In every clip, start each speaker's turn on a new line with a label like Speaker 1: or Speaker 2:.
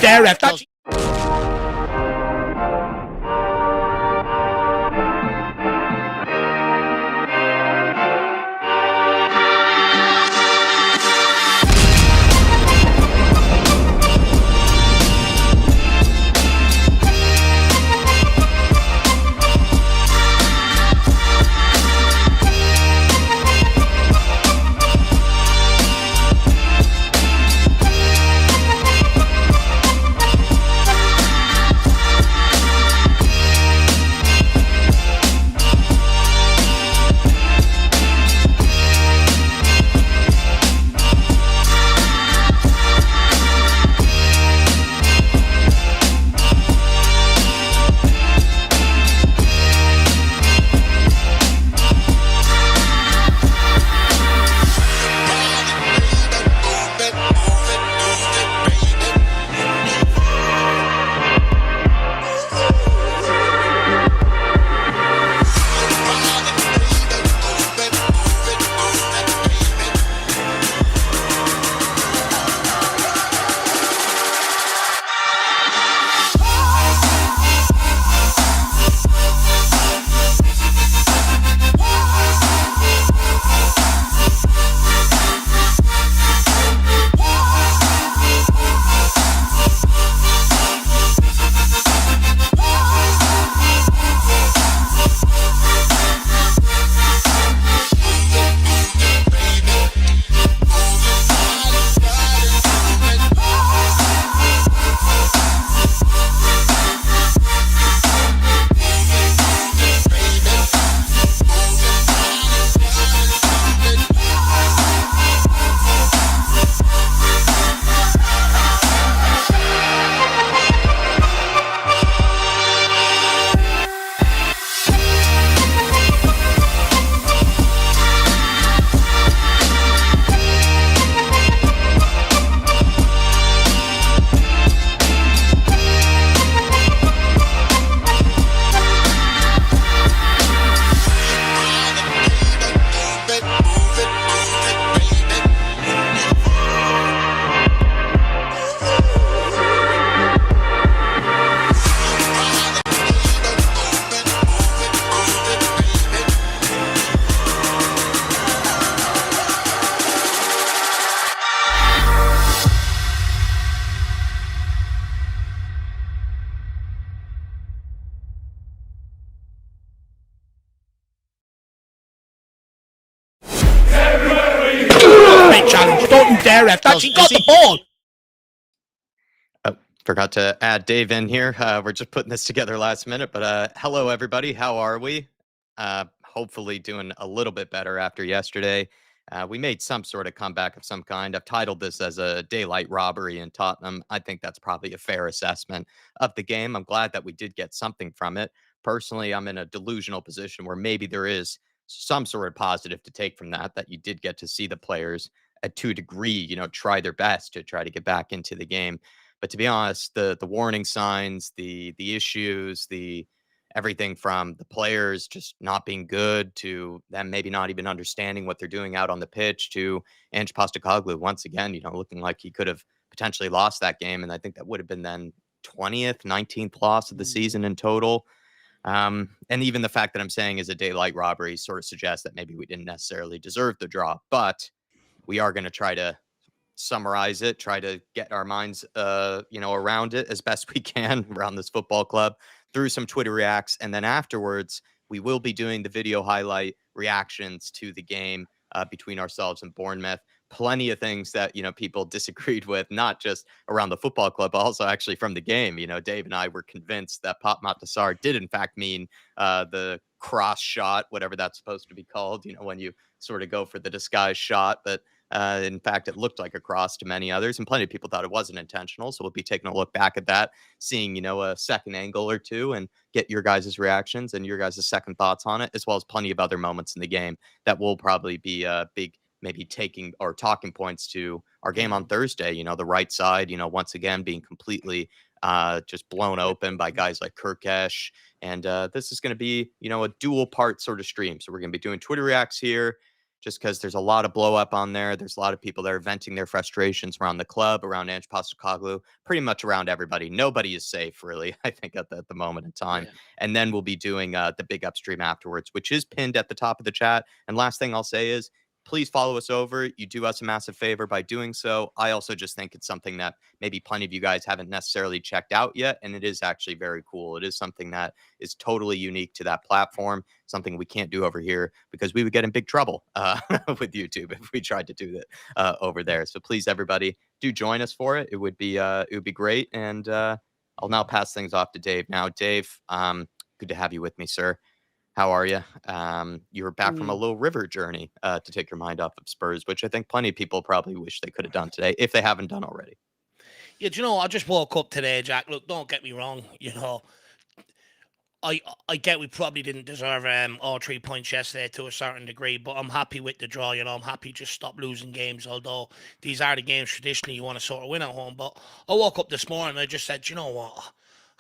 Speaker 1: dare ref. Touch. Challenge. Don't dare ref. Touch. He got the ball.
Speaker 2: Forgot to add Dave in here. We're just putting this together last minute, but hello everybody. How are we? Hopefully doing a little bit better after yesterday. We made some sort of comeback of some kind. I've titled this as a daylight robbery in Tottenham. I think that's probably a fair assessment of the game. I'm glad that we did get something from it. Personally, I'm in a delusional position where maybe there is some sort of positive to take from that, that you did get to see the players to a degree, try their best to try to get back into the game. But to be honest, the warning signs, the issues, the everything from the players just not being good to them maybe not even understanding what they're doing out on the pitch to Ange Postecoglou once again, looking like he could have potentially lost that game. And I think that would have been then 20th, 19th loss of the season in total. And even the fact that I'm saying is a daylight robbery sort of suggests that maybe we didn't necessarily deserve the draw, but we are going to try to summarize it, try to get our minds, around it as best we can around this football club through some Twitter reacts. And then afterwards, we will be doing the video highlight reactions to the game between ourselves and Bournemouth. Plenty of things that, people disagreed with, not just around the football club, but also actually from the game. Dave and I were convinced that Pop Matasar did in fact mean the cross shot, whatever that's supposed to be called, when you sort of go for the disguise shot. But in fact, it looked like a cross to many others, and plenty of people thought it wasn't intentional. So we'll be taking a look back at that, seeing, a second angle or two, and get your guys' reactions and your guys' second thoughts on it, as well as plenty of other moments in the game that will probably be big, maybe taking or talking points to our game on Thursday. The right side, once again being completely just blown open by guys like Kirkesh. And this is going to be, a dual part sort of stream. So we're going to be doing Twitter reacts here. just because there's a lot of blow up on there. There's a lot of people that are venting their frustrations around the club, around Ange Postecoglou, pretty much around everybody. Nobody is safe, really, I think, at the moment in time.
Speaker 3: Yeah.
Speaker 2: And then we'll be doing the big upstream afterwards, which is pinned at the top of the chat. And last thing I'll say is, please follow us over. You do us a massive favor by doing so. I also just think it's something that maybe plenty of you guys haven't necessarily checked out yet. And it is actually very cool. It is something that is totally unique to that platform, something we can't do over here because we would get in big trouble with YouTube if we tried to do that over there. So please, everybody, do join us for it. It would be great. And I'll now pass things off to Dave. Now, Dave, good to have you with me, sir. How are you? You were back from a little river journey to take your mind off of Spurs, which I think plenty of people probably wish they could have done today if they haven't done already.
Speaker 3: Yeah, do you know, I just woke up today, Jack. Look, don't get me wrong. I get we probably didn't deserve all 3 points yesterday to a certain degree, but I'm happy with the draw. I'm happy just stop losing games. Although these are the games traditionally you want to sort of win at home. But I woke up this morning and I just said, you know what?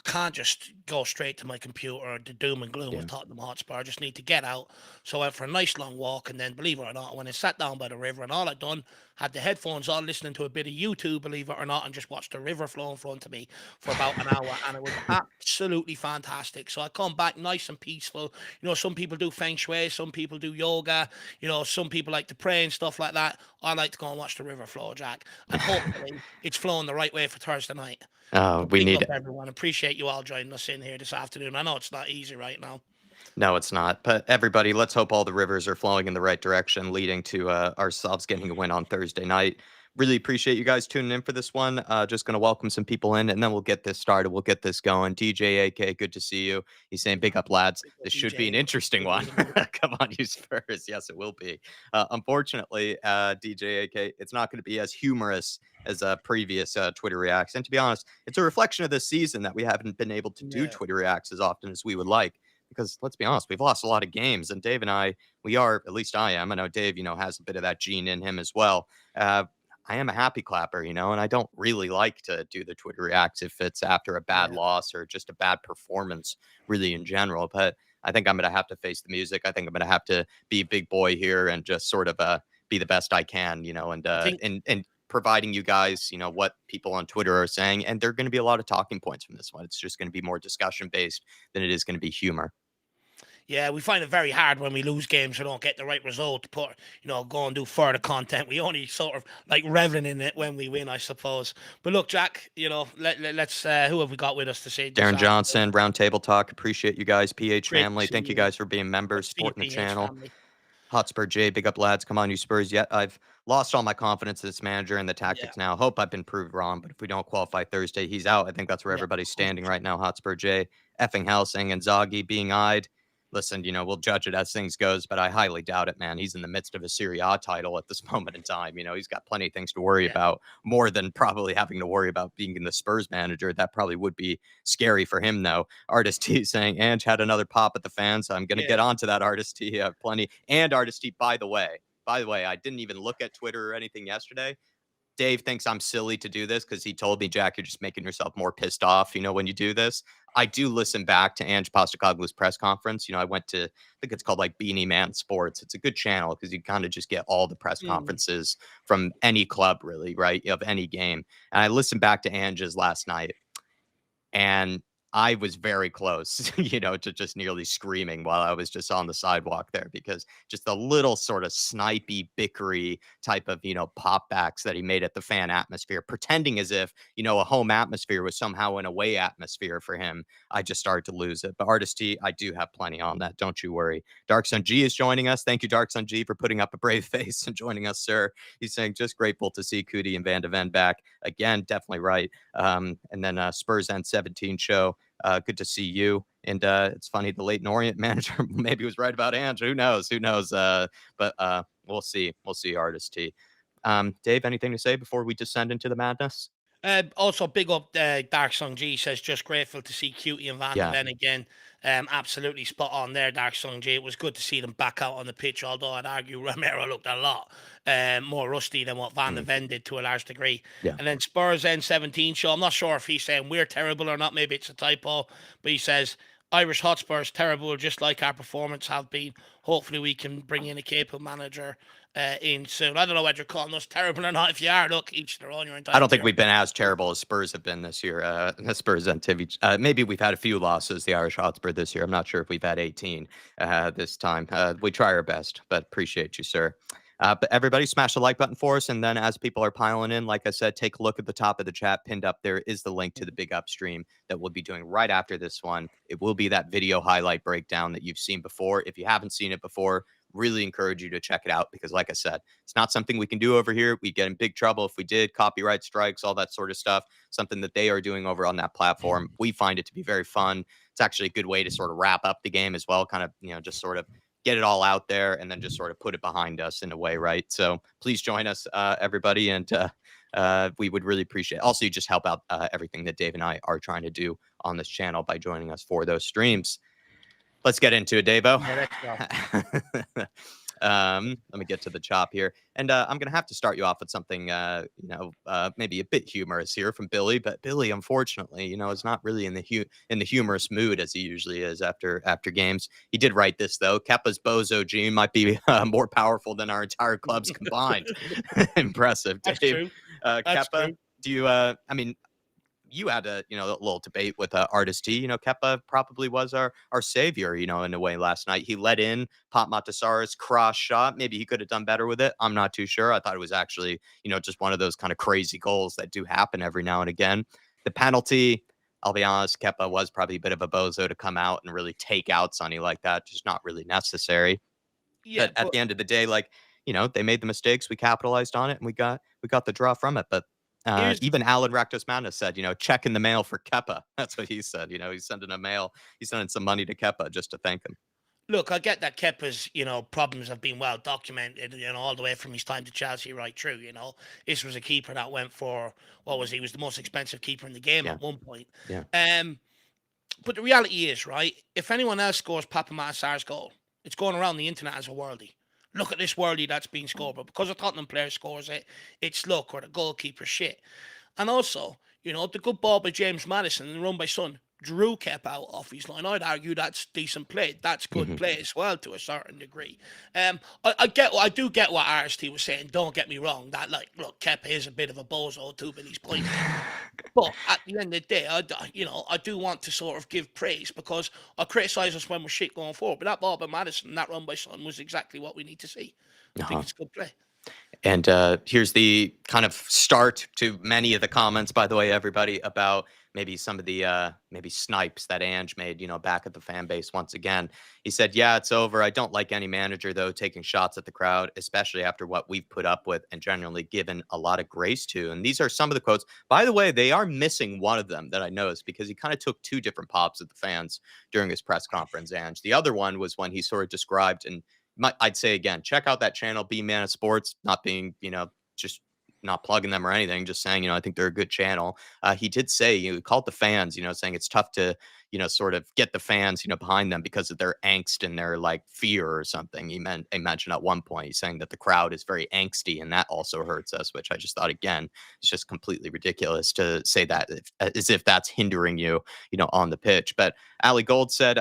Speaker 3: I can't just go straight to my computer, the doom and gloom of Tottenham Hotspur. I just need to get out. So I went for a nice long walk, and then, believe it or not, when I sat down by the river, and all I'd done, had the headphones on, listening to a bit of YouTube, believe it or not, and just watched the river flow in front of me for about an hour, and it was absolutely fantastic. So I come back nice and peaceful. Some people do feng shui, some people do yoga, some people like to pray and stuff like that. I like to go and watch the river flow, Jack, and hopefully it's flowing the right way for Thursday night.
Speaker 2: We need
Speaker 3: up, everyone. Appreciate you all joining us in here this afternoon. I know it's not easy right now.
Speaker 2: No, it's not. But everybody, let's hope all the rivers are flowing in the right direction, leading to ourselves getting a win on Thursday night. Really appreciate you guys tuning in for this one. Just going to welcome some people in, and then we'll get this started. We'll get this going. DJ AK, good to see you. He's saying, big up, lads. This should be an interesting one. Come on, you Spurs. Yes, it will be. Unfortunately, DJ AK, it's not going to be as humorous as previous Twitter reacts. And to be honest, it's a reflection of this season that we haven't been able to do Twitter reacts as often as we would like. Because let's be honest, we've lost a lot of games, and Dave and I, we are, at least I am. I know Dave, has a bit of that gene in him as well. I am a happy clapper, and I don't really like to do the Twitter reacts if it's after a bad loss or just a bad performance, really in general. But I think I'm going to have to face the music. I think I'm going to have to be a big boy here and just sort of be the best I can, and providing you guys, what people on Twitter are saying. And there are going to be a lot of talking points from this one. It's just going to be more discussion based than it is going to be humor.
Speaker 3: Yeah, we find it very hard when we lose games or don't get the right result to put, go and do further content. We only sort of like reveling in it when we win, I suppose. But look, Jack, let's, who have we got with us to say?
Speaker 2: Darren Johnson, Roundtable Talk. Appreciate you guys. PH
Speaker 3: Great
Speaker 2: family. Thank you guys for being members, supporting the channel.
Speaker 3: Family.
Speaker 2: Hotspur J, big up lads. Come on, you Spurs. Yet I've lost all my confidence in this manager and the tactics now. Hope I've been proved wrong, but if we don't qualify Thursday, he's out. I think that's where everybody's standing right now. Hotspur J, effing Helsing and Zaghi being eyed. Listen, we'll judge it as things goes, but I highly doubt it, man. He's in the midst of a Serie A title at this moment in time. He's got plenty of things to worry about, more than probably having to worry about being in the Spurs manager. That probably would be scary for him, though. Artist T saying, Ange had another pop at the fans. So I'm going to get onto that, Artist T. Have plenty. And Artist T, by the way, I didn't even look at Twitter or anything yesterday. Dave thinks I'm silly to do this because he told me, Jack, you're just making yourself more pissed off, when you do this. I do listen back to Ange Postecoglou's press conference. I went to, I think it's called like Beanie Man Sports. It's a good channel because you kind of just get all the press conferences from any club, really, right, of any game. And I listened back to Ange's last night, and I was very close, to just nearly screaming while I was just on the sidewalk there, because just the little sort of snipey, bickery type of, pop backs that he made at the fan atmosphere, pretending as if, a home atmosphere was somehow an away atmosphere for him. I just started to lose it. But Artist T, I do have plenty on that. Don't you worry. Dark Sun G is joining us. Thank you, Dark Sun G, for putting up a brave face and joining us, sir. He's saying, just grateful to see Cootie and Van de Ven back. Again, definitely right. And then Spurs N17 show. Good to see you. And it's funny, the Leyton Orient manager maybe was right about Ange. Who knows? But we'll see. We'll see, Artist T. Dave, anything to say before we descend into the madness?
Speaker 3: Also, big up Dark Song G says, just grateful to see Cutie and Van de Ven again. Absolutely spot on there, Dark Song G. It was good to see them back out on the pitch, although I'd argue Romero looked a lot more rusty than what Van de Ven did to a large degree. And then Spurs N17 show, I'm not sure if he's saying we're terrible or not, maybe it's a typo, but he says, Irish Hotspur is terrible, just like our performance have been. Hopefully, we can bring in a capable manager in soon. I don't know whether you're calling us terrible or not. If you are, look, each their own. You're
Speaker 2: I
Speaker 3: entitled
Speaker 2: don't
Speaker 3: to
Speaker 2: think
Speaker 3: your.
Speaker 2: we've been as terrible as Spurs have been this year. The Spurs and TV. Maybe we've had a few losses, the Irish Hotspur this year. I'm not sure if we've had 18 this time. We try our best, but appreciate you, sir. But everybody smash the like button for us. And then as people are piling in, like I said, take a look at the top of the chat pinned up. There is the link to the big upstream that we'll be doing right after this one. It will be that video highlight breakdown that you've seen before. If you haven't seen it before, really encourage you to check it out because, like I said, it's not something we can do over here. We get in big trouble if we did. Copyright strikes, all that sort of stuff. Something that they are doing over on that platform. We find it to be very fun. It's actually a good way to sort of wrap up the game as well. Kind of, just sort of get it all out there and then just sort of put it behind us in a way, right? So please join us, everybody, and we would really appreciate it. Also, you just help out everything that Dave and I are trying to do on this channel by joining us for those streams. Let's get into it, Davo.
Speaker 3: Yeah, let's go.
Speaker 2: Let me get to the chop here. And I'm going to have to start you off with something, maybe a bit humorous here from Billy. But Billy, unfortunately, is not really in the humorous mood as he usually is after games. He did write this, though. Kepa's bozo gene might be more powerful than our entire clubs combined. Impressive, Dave.
Speaker 3: That's true. That's
Speaker 2: Kepa,
Speaker 3: true.
Speaker 2: do you, you had a little debate with Artist T. Kepa probably was our savior, in a way last night. He let in Pop Matasara's cross shot. Maybe he could have done better with it. I'm not too sure. I thought it was actually, just one of those kind of crazy goals that do happen every now and again. The penalty, I'll be honest, Kepa was probably a bit of a bozo to come out and really take out Sonny like that. Just not really necessary.
Speaker 3: Yeah,
Speaker 2: But at the end of the day, like, they made the mistakes, we capitalized on it, and we got the draw from it. But
Speaker 3: here's
Speaker 2: even Alan Raktos said, check in the mail for Kepa. That's what he said. He's sending a mail. He's sending some money to Kepa just to thank him.
Speaker 3: Look, I get that Kepa's, problems have been well documented, all the way from his time to Chelsea right through, This was a keeper that went for, he was the most expensive keeper in the game
Speaker 2: Yeah.
Speaker 3: at one point.
Speaker 2: Yeah.
Speaker 3: But the reality is, right, if anyone else scores Papa Massar's goal, it's going around the internet as a worldie. Look at this worldie that's been scored. But because a Tottenham player scores it, it's luck or the goalkeeper shit. And also, the good ball by James Maddison and run by Son drew Kep out off his line. I'd argue that's decent play. That's good play as well to a certain degree. I do get what RST was saying. Don't get me wrong. That look, Kep is a bit of a bozo too, but he's playing. But at the end of the day, I do want to sort of give praise because I criticise us when we're shit going forward. But that ball by Maddison, that run by Son was exactly what we need to see. I think it's good play.
Speaker 2: And here's the kind of start to many of the comments, by the way, everybody, about maybe some of the maybe snipes that Ange made, back at the fan base once again. He said, yeah, it's over. I don't like any manager, though, taking shots at the crowd, especially after what we've put up with and generally given a lot of grace to. And these are some of the quotes. By the way, they are missing one of them that I noticed because he kind of took two different pops at the fans during his press conference, Ange. The other one was when he sort of described, and I'd say again, check out that channel, B Man of Sports, not being, just not plugging them or anything, just saying, I think they're a good channel. He did say, he called the fans, saying it's tough to, sort of get the fans, behind them because of their angst and their like fear or something. He mentioned at one point, he's saying that the crowd is very angsty and that also hurts us, which I just thought, again, it's just completely ridiculous to say that as if that's hindering you, on the pitch. But Ali Gold said,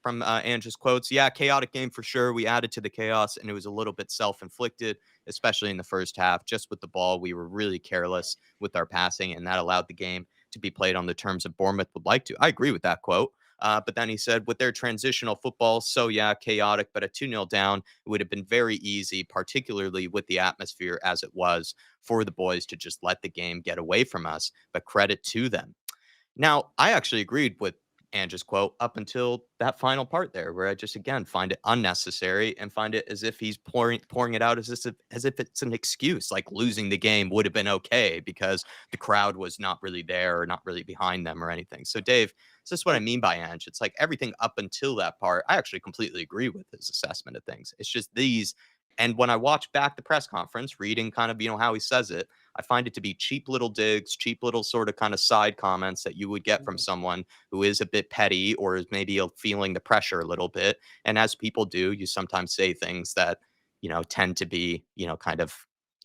Speaker 2: from Ange's quotes, yeah, chaotic game for sure. We added to the chaos and it was a little bit self-inflicted, especially in the first half. Just with the ball, we were really careless with our passing, and that allowed the game to be played on the terms of Bournemouth would like to. I agree with that quote. But then he said, with their transitional football, so yeah, chaotic, but at 2-0 down, it would have been very easy, particularly with the atmosphere as it was, for the boys to just let the game get away from us. But credit to them. Now, I actually agreed with Ange's quote up until that final part there, where I just again find it unnecessary and find it as if he's pouring it out as if it's an excuse, like losing the game would have been okay because the crowd was not really there or not really behind them or anything. So, Dave, this is what I mean by Ange. It's like everything up until that part, I actually completely agree with his assessment of things. It's just these. And when I watch back the press conference, reading kind of, how he says it, I find it to be cheap little digs, cheap little sort of kind of side comments that you would get from someone who is a bit petty or is maybe feeling the pressure a little bit. And as people do, you sometimes say things that, tend to be, kind of,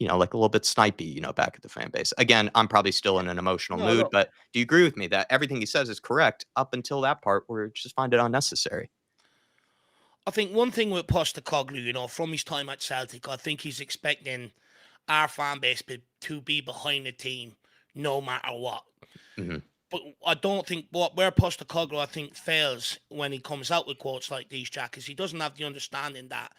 Speaker 2: like a little bit snipey, back at the fan base. Again, I'm probably still in an emotional
Speaker 3: No,
Speaker 2: mood,
Speaker 3: look,
Speaker 2: but do you agree with me that everything he says is correct up until that part where I just find it unnecessary?
Speaker 3: I think one thing with Postecoglou, from his time at Celtic, I think he's expecting our fan base to be behind the team no matter what.
Speaker 2: Hmm.
Speaker 3: But I don't think where Postecoglou I think fails when he comes out with quotes like these, Jack, is he doesn't have the understanding that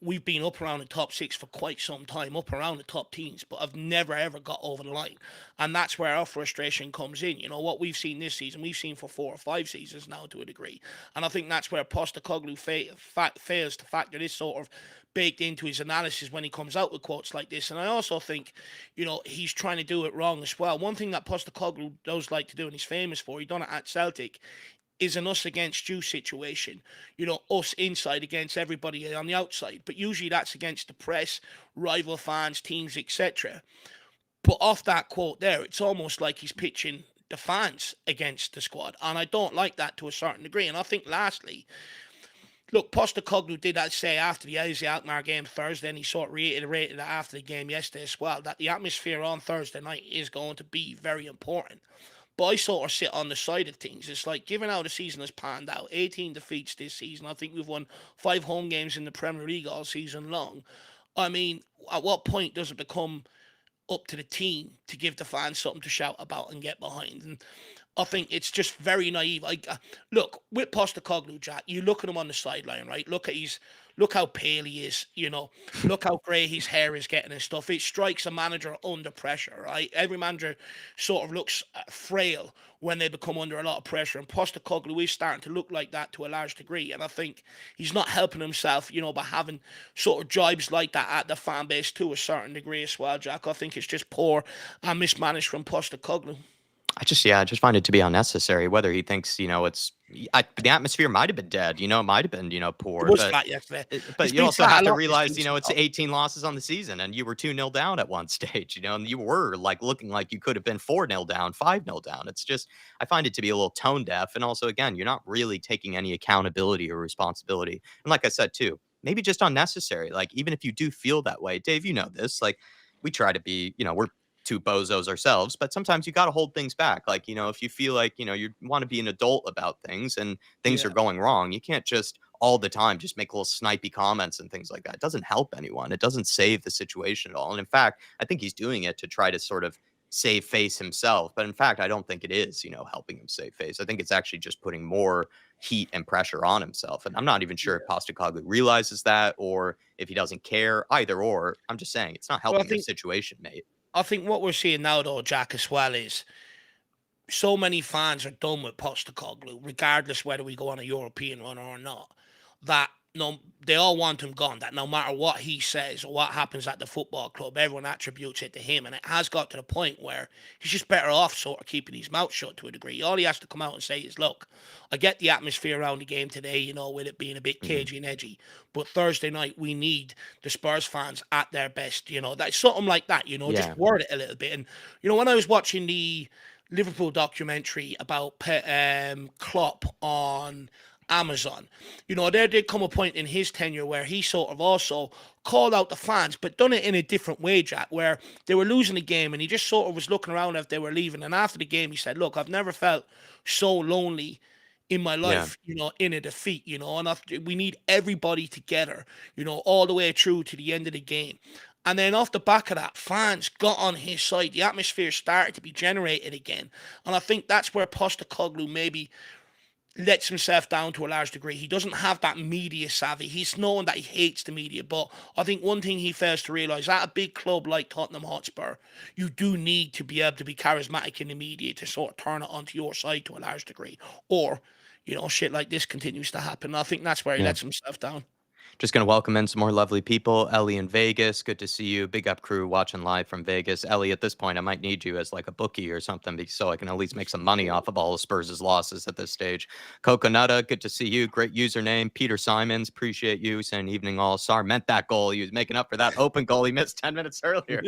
Speaker 3: we've been up around the top six for quite some time, up around the top teams, but I've never ever got over the line. And that's where our frustration comes in. What we've seen this season, we've seen for 4 or 5 seasons now to a degree. And I think that's where Postecoglou fails to factor this sort of baked into his analysis when he comes out with quotes like this. And I also think, he's trying to do it wrong as well. One thing that Postecoglou does like to do, and he's famous for, he done it at Celtic, is an us against you situation. Us inside against everybody on the outside. But usually that's against the press, rival fans, teams, etc. But off that quote there, it's almost like he's pitching the fans against the squad. And I don't like that to a certain degree. And I think lastly, look, Postecoglou did that say after the Ozzy Alkmaar game Thursday, and he sort of reiterated that after the game yesterday as well, that the atmosphere on Thursday night is going to be very important. But I sort of sit on the side of things. It's like, given how the season has panned out, 18 defeats this season. I think we've won 5 home games in the Premier League all season long. I mean, at what point does it become up to the team to give the fans something to shout about and get behind? And I think it's just very naive. Look, with Postecoglou, Jack, you look at him on the sideline, right? Look how pale he is, Look how grey his hair is getting and stuff. It strikes a manager under pressure, right? Every manager sort of looks frail when they become under a lot of pressure. And Postecoglou is starting to look like that to a large degree. And I think he's not helping himself, by having sort of jibes like that at the fan base to a certain degree as well, Jack. I think it's just poor and mismanaged from Postecoglou.
Speaker 2: I just find it to be unnecessary. Whether he thinks, the atmosphere might have been dead. It might have been,
Speaker 3: It
Speaker 2: poor,
Speaker 3: was
Speaker 2: but
Speaker 3: flat yesterday.
Speaker 2: but
Speaker 3: It's
Speaker 2: you
Speaker 3: been
Speaker 2: also
Speaker 3: flat
Speaker 2: have
Speaker 3: a
Speaker 2: to
Speaker 3: lot this
Speaker 2: realize,
Speaker 3: season,
Speaker 2: it's
Speaker 3: though.
Speaker 2: 18 losses on the season, and you were 2-0 down at one stage, and you were like looking like you could have been 4-0 down, 5-0 down. It's just, I find it to be a little tone deaf, and also, again, you're not really taking any accountability or responsibility. And like I said too, maybe just unnecessary. Like, even if you do feel that way, Dave, this, like, we try to be, we're two bozos ourselves, but sometimes you got to hold things back. Like, if you feel like, you want to be an adult about things and things are
Speaker 3: Yeah.
Speaker 2: going wrong, you can't just all the time just make little snipey comments and things like that. It doesn't help anyone. It doesn't save the situation at all. And in fact, I think he's doing it to try to sort of save face himself. But in fact, I don't think it is, helping him save face. I think it's actually just putting more heat and pressure on himself. And I'm not even sure if Postecoglou realizes that or if he doesn't care. Either or, I'm just saying it's not
Speaker 3: Well, I
Speaker 2: helping the
Speaker 3: think
Speaker 2: situation, mate.
Speaker 3: I think what we're seeing now, though, Jack, as well, is so many fans are done with Postecoglou, regardless whether we go on a European run or not, that no, they all want him gone. That no matter what he says or what happens at the football club, everyone attributes it to him. And it has got to the point where he's just better off sort of keeping his mouth shut to a degree. All he has to come out and say is, look, I get the atmosphere around the game today, with it being a bit
Speaker 2: Mhm.
Speaker 3: cagey and edgy. But Thursday night, we need the Spurs fans at their best. That's something like that, just
Speaker 2: Yeah.
Speaker 3: word it a little bit. And, when I was watching the Liverpool documentary about Klopp on Amazon. There did come a point in his tenure where he sort of also called out the fans, but done it in a different way, Jack, where they were losing the game and he just sort of was looking around if they were leaving. And after the game, he said, look, I've never felt so lonely in my
Speaker 2: Yeah.
Speaker 3: life, in a defeat, and we need everybody together, all the way through to the end of the game. And then off the back of that, fans got on his side. The atmosphere started to be generated again. And I think that's where Postecoglou maybe lets himself down to a large degree. He doesn't have that media savvy. He's known that he hates the media. But I think one thing he fails to realise, at a big club like Tottenham Hotspur, you do need to be able to be charismatic in the media to sort of turn it onto your side to a large degree. Or, shit like this continues to happen. I think that's where he
Speaker 2: Yeah.
Speaker 3: lets himself down.
Speaker 2: Just going to welcome in some more lovely people. Ellie in Vegas. Good to see you. Big up crew watching live from Vegas. Ellie, at this point, I might need you as like a bookie or something so I can at least make some money off of all of Spurs' losses at this stage. Coconutta, good to see you. Great username. Peter Simons, appreciate you. Saying evening all. Sar meant that goal. He was making up for that open goal he missed 10 minutes earlier.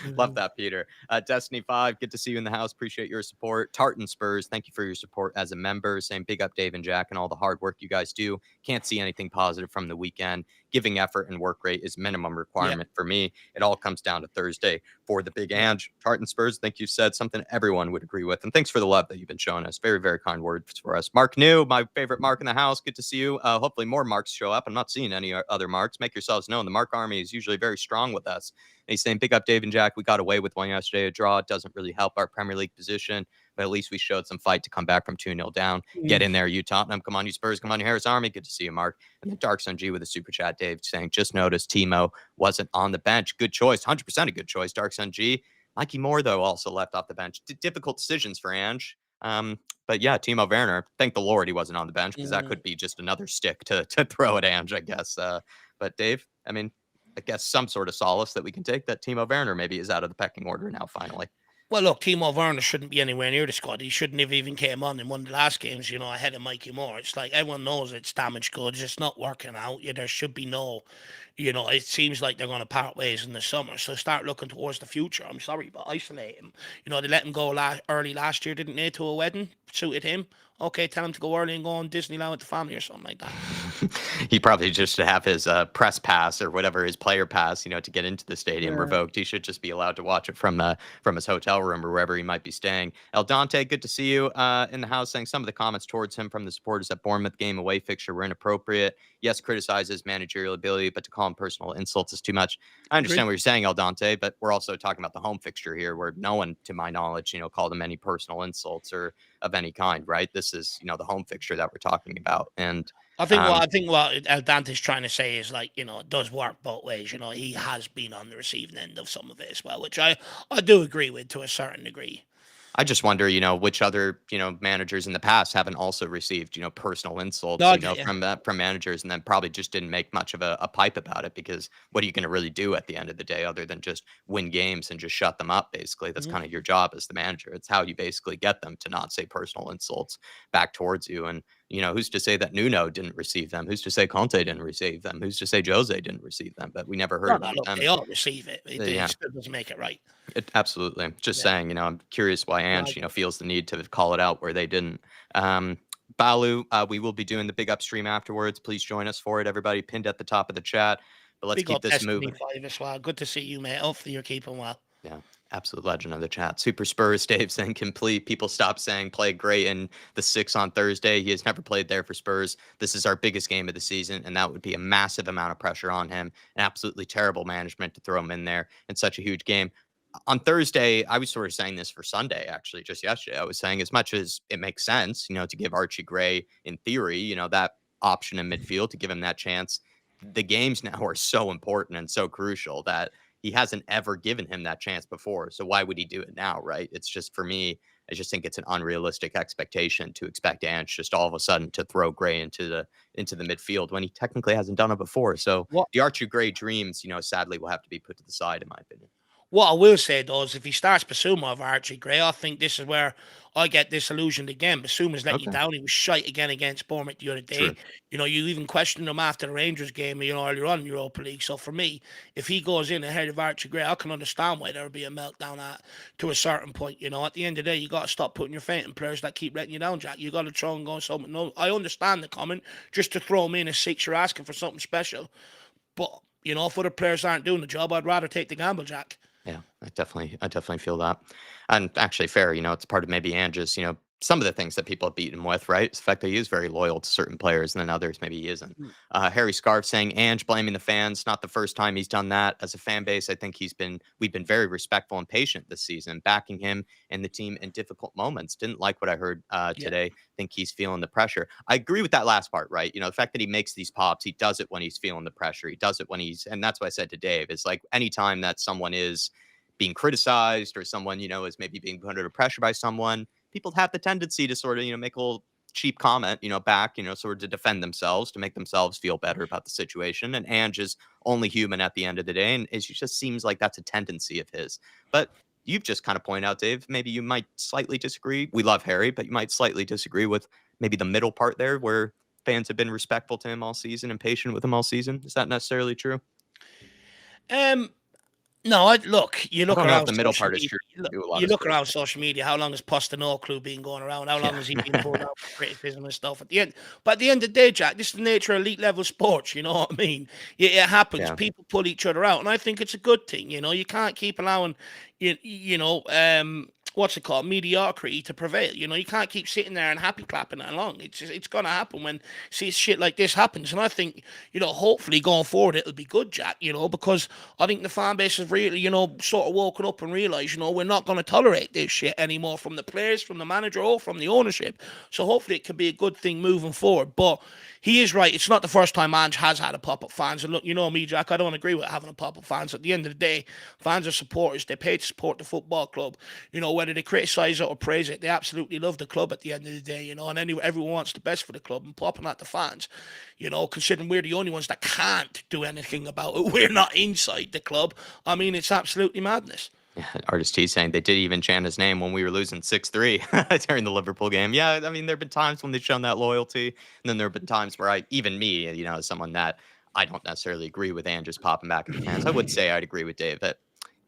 Speaker 2: Love that, Peter. Destiny 5, good to see you in the house. Appreciate your support. Tartan Spurs, thank you for your support as a member. Saying big up Dave and Jack and all the hard work you guys do. Can't see anything positive positive from the weekend. Giving effort and work rate is minimum requirement for me. It all comes down to Thursday for the big Ange. Tartan Spurs, I think you said something everyone would agree with. And thanks for the love that you've been showing us. Very, very kind words for us. Mark New, my favorite Mark in the house. Good to see you. Hopefully more Marks show up. I'm not seeing any other Marks. Make yourselves known. The Mark Army is usually very strong with us. And he's saying, big up Dave and Jack. We got away with one yesterday. A draw doesn't really help our Premier League position, but at least we showed some fight to come back from 2-0 down. Get in there, you Tottenham. Come on, you Spurs. Come on, you Harris Army. Good to see you, Mark. And then Dark Sun G with a super chat, Dave, saying, just noticed Timo wasn't on the bench. Good choice. 100% a good choice, Dark Sun G. Mikey Moore, though, also left off the bench. Difficult decisions for Ange. But yeah, Timo Werner, thank the Lord he wasn't on the bench, because that could be just another stick to throw at Ange, I guess. But Dave, I mean, I guess some sort of solace that we can take that Timo Werner maybe is out of the pecking order now, finally.
Speaker 3: Well, look, Timo Werner shouldn't be anywhere near the squad. He shouldn't have even came on in one of the last games, ahead of Mikey Moore. It's like everyone knows it's damaged goods. It's not working out. There should be no, it seems like they're going to part ways in the summer. So start looking towards the future. I'm sorry, but isolate him. They let him go early last year, didn't they, to a wedding? Suited him. Okay, tell him to go early and go on Disneyland with the family or something like that.
Speaker 2: He probably just should have his press pass or whatever, his player pass, to get into the stadium revoked. He should just be allowed to watch it from his hotel room or wherever he might be staying. El Dante, good to see you in the house, saying some of the comments towards him from the supporters at Bournemouth game away fixture were inappropriate. Yes, criticize his managerial ability, but to call him personal insults is too much. I understand what you're saying, El Dante, but we're also talking about the home fixture here, where no one, to my knowledge, called him any personal insults or of any kind, right? This is, the home fixture that we're talking about. And
Speaker 3: I think what El Dante's trying to say is, like, it does work both ways. He has been on the receiving end of some of it as well, which I do agree with to a certain degree.
Speaker 2: I just wonder, which other, managers in the past haven't also received, personal insults, from managers, and then probably just didn't make much of a pipe about it, because what are you going to really do at the end of the day other than just win games and just shut them up, basically? That's kind of your job as the manager. It's how you basically get them to not say personal insults back towards you. And, who's to say that Nuno didn't receive them? Who's to say Conte didn't receive them? Who's to say Jose didn't receive them? But we never heard about them.
Speaker 3: They all receive it. It still doesn't make it right.
Speaker 2: Absolutely. Just saying, I'm curious why Ange, feels the need to call it out where they didn't. Balu, we will be doing the big upstream afterwards. Please join us for it, everybody. Pinned at the top of the chat. But let's keep this moving.
Speaker 3: 5 as well. Good to see you, mate. Hopefully you're keeping well.
Speaker 2: Yeah, absolute legend of the chat. Super Spurs, Dave saying complete. People stop saying play great in the 6 on Thursday. He has never played there for Spurs. This is our biggest game of the season, and that would be a massive amount of pressure on him. An absolutely terrible management to throw him in there in such a huge game. On Thursday, I was sort of saying this for Sunday, actually, just yesterday. I was saying, as much as it makes sense, to give Archie Gray, in theory, that option in midfield, to give him that chance, the games now are so important and so crucial that he hasn't ever given him that chance before. So why would he do it now, right? It's just, for me, I just think it's an unrealistic expectation to expect Ange just all of a sudden to throw Gray into the midfield when he technically hasn't done it before. So the Archie Gray dreams, sadly will have to be put to the side, in my opinion.
Speaker 3: What I will say, though, is if he starts Basuma over Archie Gray, I think this is where I get disillusioned again. Basuma's let you down. He was shite again against Bournemouth the other day.
Speaker 2: True.
Speaker 3: You even questioned him after the Rangers game, earlier on in Europa League. So for me, if he goes in ahead of Archie Gray, I can understand why there would be a meltdown to a certain point. At the end of the day, you got to stop putting your faith in players that keep letting you down, Jack. You got to try and go something. No, I understand the comment. Just to throw him in a 6, you're asking for something special. But, if other players aren't doing the job, I'd rather take the gamble, Jack.
Speaker 2: Yeah, I definitely feel that. And actually fair, it's part of maybe Ange's, some of the things that people have beaten him with, right? It's the fact that he is very loyal to certain players, and then others maybe he isn't. Harry Scarf saying Ange blaming the fans. Not the first time he's done that. As a fan base, I think we've been very respectful and patient this season, backing him and the team in difficult moments. Didn't like what I heard today. Think he's feeling the pressure. I agree with that last part, right? The fact that he makes these pops, he does it when he's feeling the pressure. He does it when and that's what I said to Dave, is like anytime that someone is being criticized or someone, is maybe being put under pressure by someone, people have the tendency to sort of, make a little cheap comment, back, sort of to defend themselves, to make themselves feel better about the situation. And Ange is only human at the end of the day. And it just seems like that's a tendency of his. But you've just kind of pointed out, Dave, maybe you might slightly disagree. We love Harry, but you might slightly disagree with maybe the middle part there, where fans have been respectful to him all season and patient with him all season. Is that necessarily true?
Speaker 3: No, look
Speaker 2: I don't know if the middle part is true. do a lot
Speaker 3: You
Speaker 2: of
Speaker 3: look
Speaker 2: Spurs
Speaker 3: around
Speaker 2: fans.
Speaker 3: social media. How long has Postecoglou been going around? How long
Speaker 2: Yeah.
Speaker 3: has he been pulled out for criticism and stuff? At the end, but at the end of the day, Jack, this is the nature of elite level sports. You know what I mean? It happens.
Speaker 2: Yeah.
Speaker 3: People pull each other out, and I think it's a good thing. You know, you can't keep allowing, what's it called, mediocrity to prevail. You know, you can't keep sitting there and happy clapping it along. It's gonna happen when see shit like this happens, and I think hopefully going forward it'll be good, Jack. Because I think the fan base has really, sort of woken up and realised, we're not going to tolerate this shit anymore from the players, from the manager, or from the ownership. So hopefully it can be a good thing moving forward. But he is right. It's not the first time Ange has had a pop-up fans. And look, you know me, Jack, I don't agree with having a pop-up fans. At the end of the day, fans are supporters. They pay to support the football club. Whether they criticise it or praise it, they absolutely love the club at the end of the day, and everyone wants the best for the club, and popping at the fans, considering we're the only ones that can't do anything about it. We're not inside the club. I mean, it's absolutely madness.
Speaker 2: Yeah, Artist T saying they did even chant his name when we were losing 6-3 during the Liverpool game. Yeah, I mean, there have been times when they've shown that loyalty. And then there have been times where even me, as someone that I don't necessarily agree with and just popping back at the fans, I would say I'd agree with Dave that,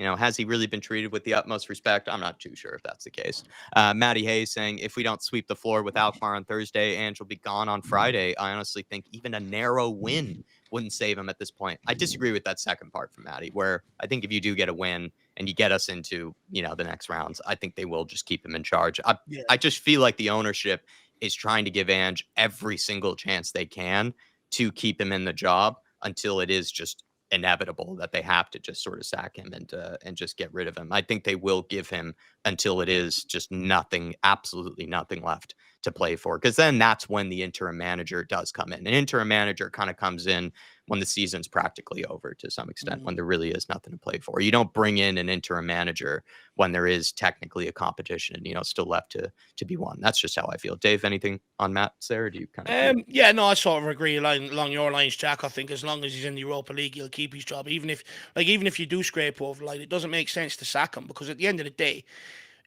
Speaker 2: has he really been treated with the utmost respect? I'm not too sure if that's the case. Matty Hayes saying, if we don't sweep the floor with Alkmaar on Thursday, Ange will be gone on Friday. I honestly think even a narrow win wouldn't save him at this point. I disagree with that second part from Matty, where I think if you do get a win, and you get us into, the next rounds, I think they will just keep him in charge.
Speaker 3: Yeah.
Speaker 2: I just feel like the ownership is trying to give Ange every single chance they can to keep him in the job until it is just inevitable that they have to just sort of sack him and just get rid of him. I think they will give him until it is just nothing, absolutely nothing left to play for. Because then that's when the interim manager does come in. An interim manager kind of comes in when the season's practically over to some extent, when there really is nothing to play for. You don't bring in an interim manager when there is technically a competition, still left to be won. That's just how I feel. Dave, anything on Matt's there? Or do you kind of
Speaker 3: Yeah, no, I sort of agree along your lines, Jack. I think as long as he's in the Europa League, he'll keep his job. Even if you do scrape over, it doesn't make sense to sack him, because at the end of the day,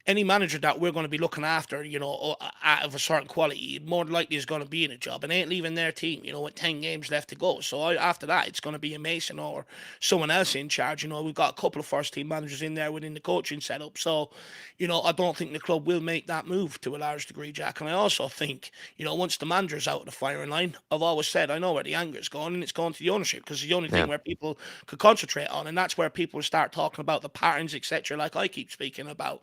Speaker 3: any manager that we're going to be looking after, out of a certain quality, more than likely is going to be in a job and ain't leaving their team, with 10 games left to go. So after that, it's going to be a Mason or someone else in charge. We've got a couple of first team managers in there within the coaching setup. So, I don't think the club will make that move to a large degree, Jack. And I also think, once the manager's out of the firing line, I've always said, I know where the anger's going, and it's going to the ownership, because it's the only thing where people could concentrate on. And that's where people start talking about the patterns, etc., like I keep speaking about.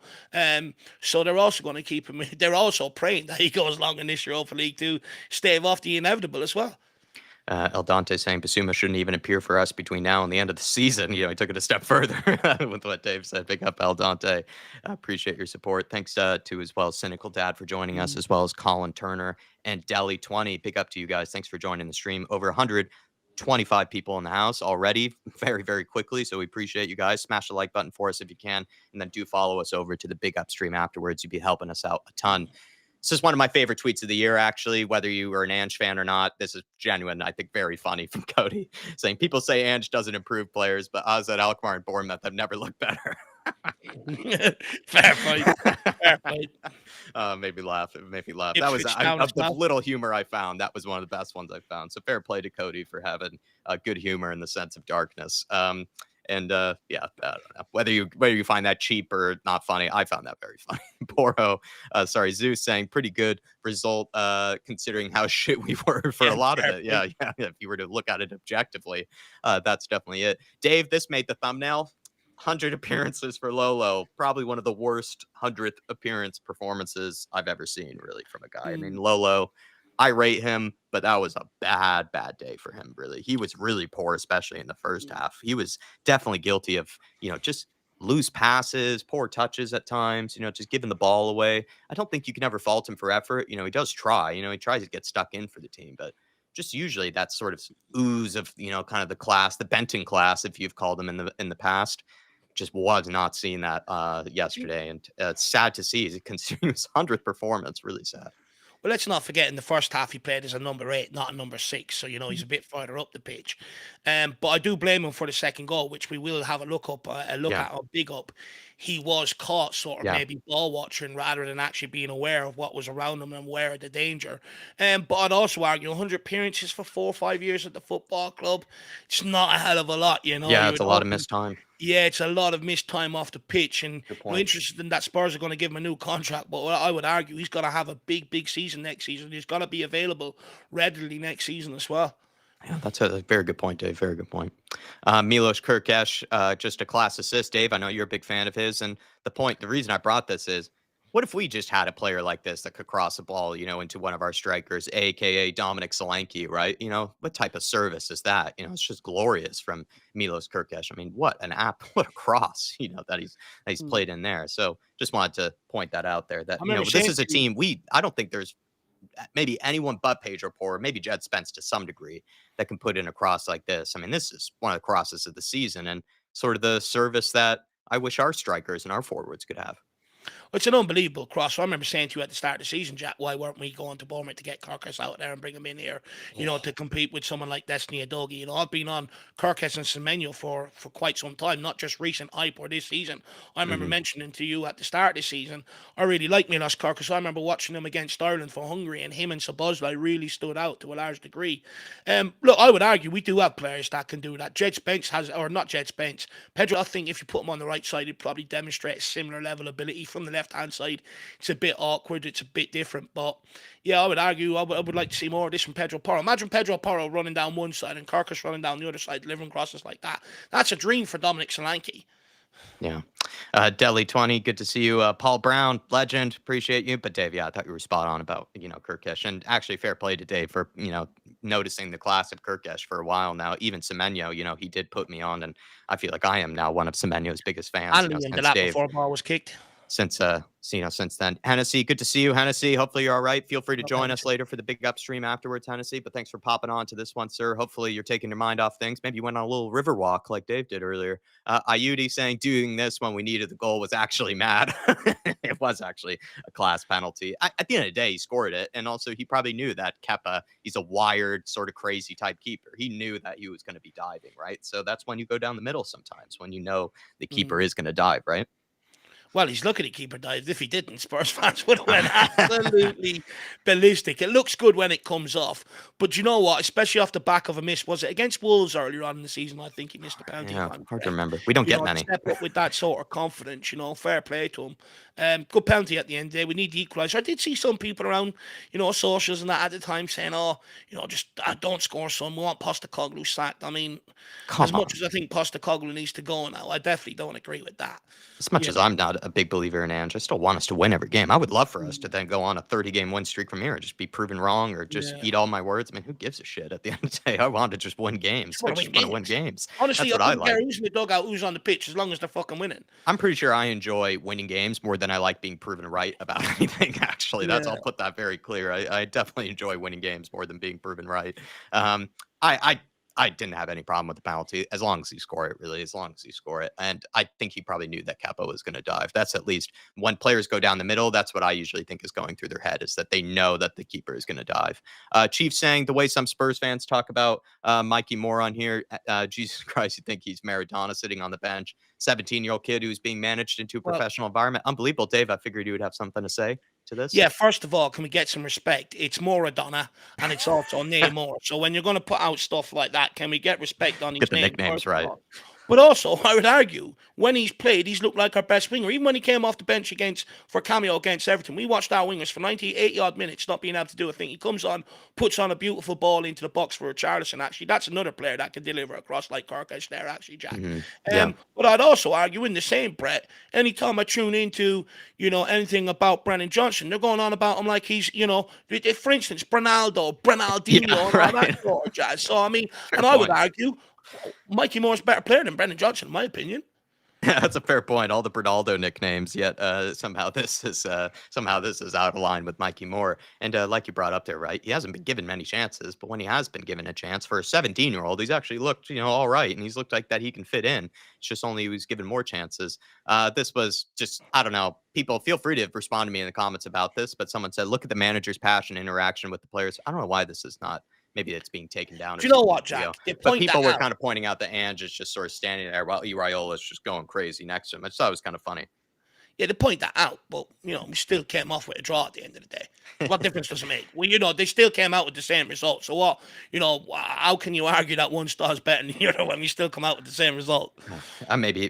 Speaker 3: So they're also going to keep him. They're also praying that he goes long in this Europa League to stave off the inevitable as well.
Speaker 2: El Dante saying Basuma shouldn't even appear for us between now and the end of the season. He took it a step further with what Dave said. Big up El Dante. Appreciate your support. Thanks to as well Cynical Dad for joining us, as well as Colin Turner and Deli20. Big up to you guys. Thanks for joining the stream. Over 125 people in the house already, very, very quickly. So we appreciate you guys. Smash the like button for us if you can. And then do follow us over to the Big Up stream afterwards. You'd be helping us out a ton. This is one of my favorite tweets of the year, actually, whether you are an Ange fan or not. This is genuine, I think, very funny from Cody, saying people say Ange doesn't improve players, but us at Alkmaar and Bournemouth have never looked better.
Speaker 3: Fair fight. Fair fight.
Speaker 2: Made me laugh. It made me laugh. That was
Speaker 3: Ipswich down
Speaker 2: of
Speaker 3: as
Speaker 2: the
Speaker 3: well.
Speaker 2: little humor I found. That was one of the best ones I found. So fair play to Cody for having good humor in the sense of darkness. And yeah, I don't know. Whether you find that cheap or not funny, I found that very funny. Boro, Zeus saying pretty good result considering how shit we were for a lot of it. Yeah. If you were to look at it objectively, that's definitely it. Dave, this made the thumbnail. 100 appearances for Lolo. Probably one of the worst 100th appearance performances I've ever seen, really, from a guy. I mean, Lolo, I rate him, but that was a bad day for him, really. He was really poor, especially in the first half. He was definitely guilty of, just loose passes, poor touches at times, just giving the ball away. I don't think you can ever fault him for effort. He does try, he tries to get stuck in for the team, but just usually that sort of ooze of, kind of the class, the Benton class, if you've called him in the past. Just was not seeing that yesterday, and it's sad to see. Considering his 100th performance, really sad.
Speaker 3: Well, let's not forget in the first half he played as a number 8, not a number 6. So he's a bit further up the pitch. But I do blame him for the second goal, which we will have a look at or big up. he was caught sort of
Speaker 2: Yeah.
Speaker 3: maybe ball watching rather than actually being aware of what was around him and aware of the danger. But I'd also argue 100 appearances for 4 or 5 years at the football club, it's not a hell of a lot, you know.
Speaker 2: Yeah,
Speaker 3: You
Speaker 2: it's
Speaker 3: would
Speaker 2: a lot of
Speaker 3: hope.
Speaker 2: missed time.
Speaker 3: Yeah, it's a lot of missed time off the pitch, and
Speaker 2: Good point.
Speaker 3: interested in that Spurs are going to give him a new contract. But I would argue he's going to have a big, big season next season. He's going to be available readily next season as well.
Speaker 2: Yeah, that's a very good point, Dave. Very good point. Milos Kirkesh, just a class assist. Dave, I know you're a big fan of his. And the reason I brought this is, what if we just had a player like this that could cross a ball, into one of our strikers, aka Dominic Solanke, right? What type of service is that? It's just glorious from Milos Kirkesh. I mean, what an what a cross, that he's
Speaker 3: Mm.
Speaker 2: played in there. So just wanted to point that out there. That
Speaker 3: I remember
Speaker 2: this
Speaker 3: saying
Speaker 2: is a
Speaker 3: to you,
Speaker 2: team I don't think there's maybe anyone but Pedro Porro, maybe Jed Spence to some degree, that can put in a cross like this. I mean, this is one of the crosses of the season and sort of the service that I wish our strikers and our forwards could have.
Speaker 3: it's an unbelievable cross. I remember saying to you at the start of the season, Jack, why weren't we going to Bournemouth to get Kirkes out there and bring him in here, to compete with someone like Destiny Adogi? I've been on Kirkes and Semenyo for quite some time, not just recent hype or this season. I remember
Speaker 2: Hmm.
Speaker 3: mentioning to you at the start of the season, I really like Milos Kirkes. I remember watching him against Ireland for Hungary, and him and Sabozlai really stood out to a large degree. Look, I would argue we do have players that can do that. Jed Spence has, or not Jed Spence, Pedro, I think if you put him on the right side, he'd probably demonstrate a similar level of ability. From the left-hand side, it's a bit awkward, it's a bit different. But yeah, I would argue I would like to see more of this from Pedro Porro. Imagine Pedro Porro running down one side and Kirkus running down the other side, delivering crosses like that. That's a dream for Dominic Solanke.
Speaker 2: Yeah. Delhi 20, good to see you. Paul Brown, legend, appreciate you. But Dave, yeah, I thought you were spot on about, Kirkesh. And actually, fair play to Dave for, noticing the class of Kirkesh for a while now. Even Semenyo, he did put me on. And I feel like I am now one of Semenyo's biggest fans,
Speaker 3: And Lee in the
Speaker 2: since
Speaker 3: lap
Speaker 2: Dave.
Speaker 3: before the ball was kicked.
Speaker 2: Since then. Hennessy, good to see you, Hennessy. Hopefully you're all right. Feel free to
Speaker 3: Not
Speaker 2: join
Speaker 3: bad.
Speaker 2: us later for the big upstream afterwards, Hennessy. But thanks for popping on to this one, sir. Hopefully you're taking your mind off things. Maybe you went on a little river walk like Dave did earlier. Ayudi saying doing this when we needed the goal was actually mad. It was actually a class penalty. At the end of the day, he scored it. And also he probably knew that Kepa, he's a wired, sort of crazy type keeper. He knew that he was going to be diving, right? So that's when you go down the middle sometimes, when you know the keeper is going to dive, right?
Speaker 3: Well, he's lucky the keeper dived. If he didn't, Spurs fans would have went absolutely ballistic. It looks good when it comes off. But you know what? Especially off the back of a miss. Was it against Wolves earlier on in the season? I think he missed the penalty.
Speaker 2: Yeah,
Speaker 3: if I'm
Speaker 2: hard to
Speaker 3: correct.
Speaker 2: remember. We don't get
Speaker 3: To
Speaker 2: many.
Speaker 3: step up with that sort of confidence, fair play to him. Good penalty at the end of the day. We need the equaliser. I did see some people around, socials and that at the time saying, just don't score, son. We want Postecoglou sacked. I mean, as
Speaker 2: Come on.
Speaker 3: much as I think Postecoglou needs to go now, I definitely don't agree with that.
Speaker 2: As much
Speaker 3: You
Speaker 2: as
Speaker 3: know.
Speaker 2: I'm not a big believer in Ange, I still want us to win every game. I would love for us to then go on a 30-game win streak from here and just be proven wrong or just
Speaker 3: Yeah.
Speaker 2: eat all my words. I mean, who gives a shit at the end of the day? I want to just win games. I
Speaker 3: Wanna
Speaker 2: just
Speaker 3: win
Speaker 2: want to win
Speaker 3: games.
Speaker 2: games.
Speaker 3: Honestly,
Speaker 2: That's
Speaker 3: I
Speaker 2: what I
Speaker 3: couldn't care
Speaker 2: like.
Speaker 3: who's in the dugout, who's on the pitch, as long as they're fucking winning.
Speaker 2: I'm pretty sure I enjoy winning games more than I like being proven right about anything, actually. I'll
Speaker 3: Yeah.
Speaker 2: put that very clear. I definitely enjoy winning games more than being proven right. Um, I didn't have any problem with the penalty as long as you score it, really, as long as you score it. And I think he probably knew that Kepa was going to dive. That's at least when players go down the middle. That's what I usually think is going through their head, is that they know that the keeper is going to dive. Chief saying the way some Spurs fans talk about Mikey Moore on here, Jesus Christ, you think he's Maradona sitting on the bench, 17-year-old kid who's being managed into a
Speaker 3: Well,
Speaker 2: professional environment. Unbelievable. Dave, I figured you would have something to say to this.
Speaker 3: yeah, first of all, can we get some respect? It's Maradona and it's also Neymar. So when you're going to put out stuff like that, can we get respect on
Speaker 2: Get
Speaker 3: his
Speaker 2: the
Speaker 3: name?
Speaker 2: nicknames
Speaker 3: First of
Speaker 2: right.
Speaker 3: all? But also, I would argue, when he's played, he's looked like our best winger. Even when he came off the bench for cameo against Everton, we watched our wingers for 98 odd minutes not being able to do a thing. He comes on, puts on a beautiful ball into the box for a Charlison. Actually, that's another player that can deliver across like Kirkish there, actually, Jack.
Speaker 2: Yeah.
Speaker 3: But I'd also argue in the same breath, anytime I tune into, anything about Brennan Johnson, they're going on about him like he's, for instance, Brenaldinho,
Speaker 2: Yeah,
Speaker 3: and all
Speaker 2: right.
Speaker 3: that sort of jazz. So, I mean,
Speaker 2: Fair
Speaker 3: and I would
Speaker 2: point.
Speaker 3: argue Mikey Moore's a better player than Brendan Johnson, in my opinion.
Speaker 2: Yeah, that's a fair point. All the Bernaldo nicknames, yet somehow this is out of line with Mikey Moore. And like you brought up there, right? He hasn't been given many chances, but when he has been given a chance for a 17-year-old, he's actually looked, all right, and he's looked like that he can fit in. It's just only he was given more chances. This was just, I don't know. People, feel free to respond to me in the comments about this, but someone said, look at the manager's passion interaction with the players. I don't know why this is not maybe it's being taken down.
Speaker 3: Do you know what, Jack? They
Speaker 2: But
Speaker 3: point
Speaker 2: people
Speaker 3: that
Speaker 2: were
Speaker 3: out.
Speaker 2: kind of pointing out that Ange is just sort of standing there while Iraola's just going crazy next to him. I just thought it was kind of funny.
Speaker 3: Yeah, they point that out, but we still came off with a draw at the end of the day. So what difference does it make? Well, they still came out with the same result. So what? How can you argue that one star's better than the other when we still come out with the same result?
Speaker 2: Maybe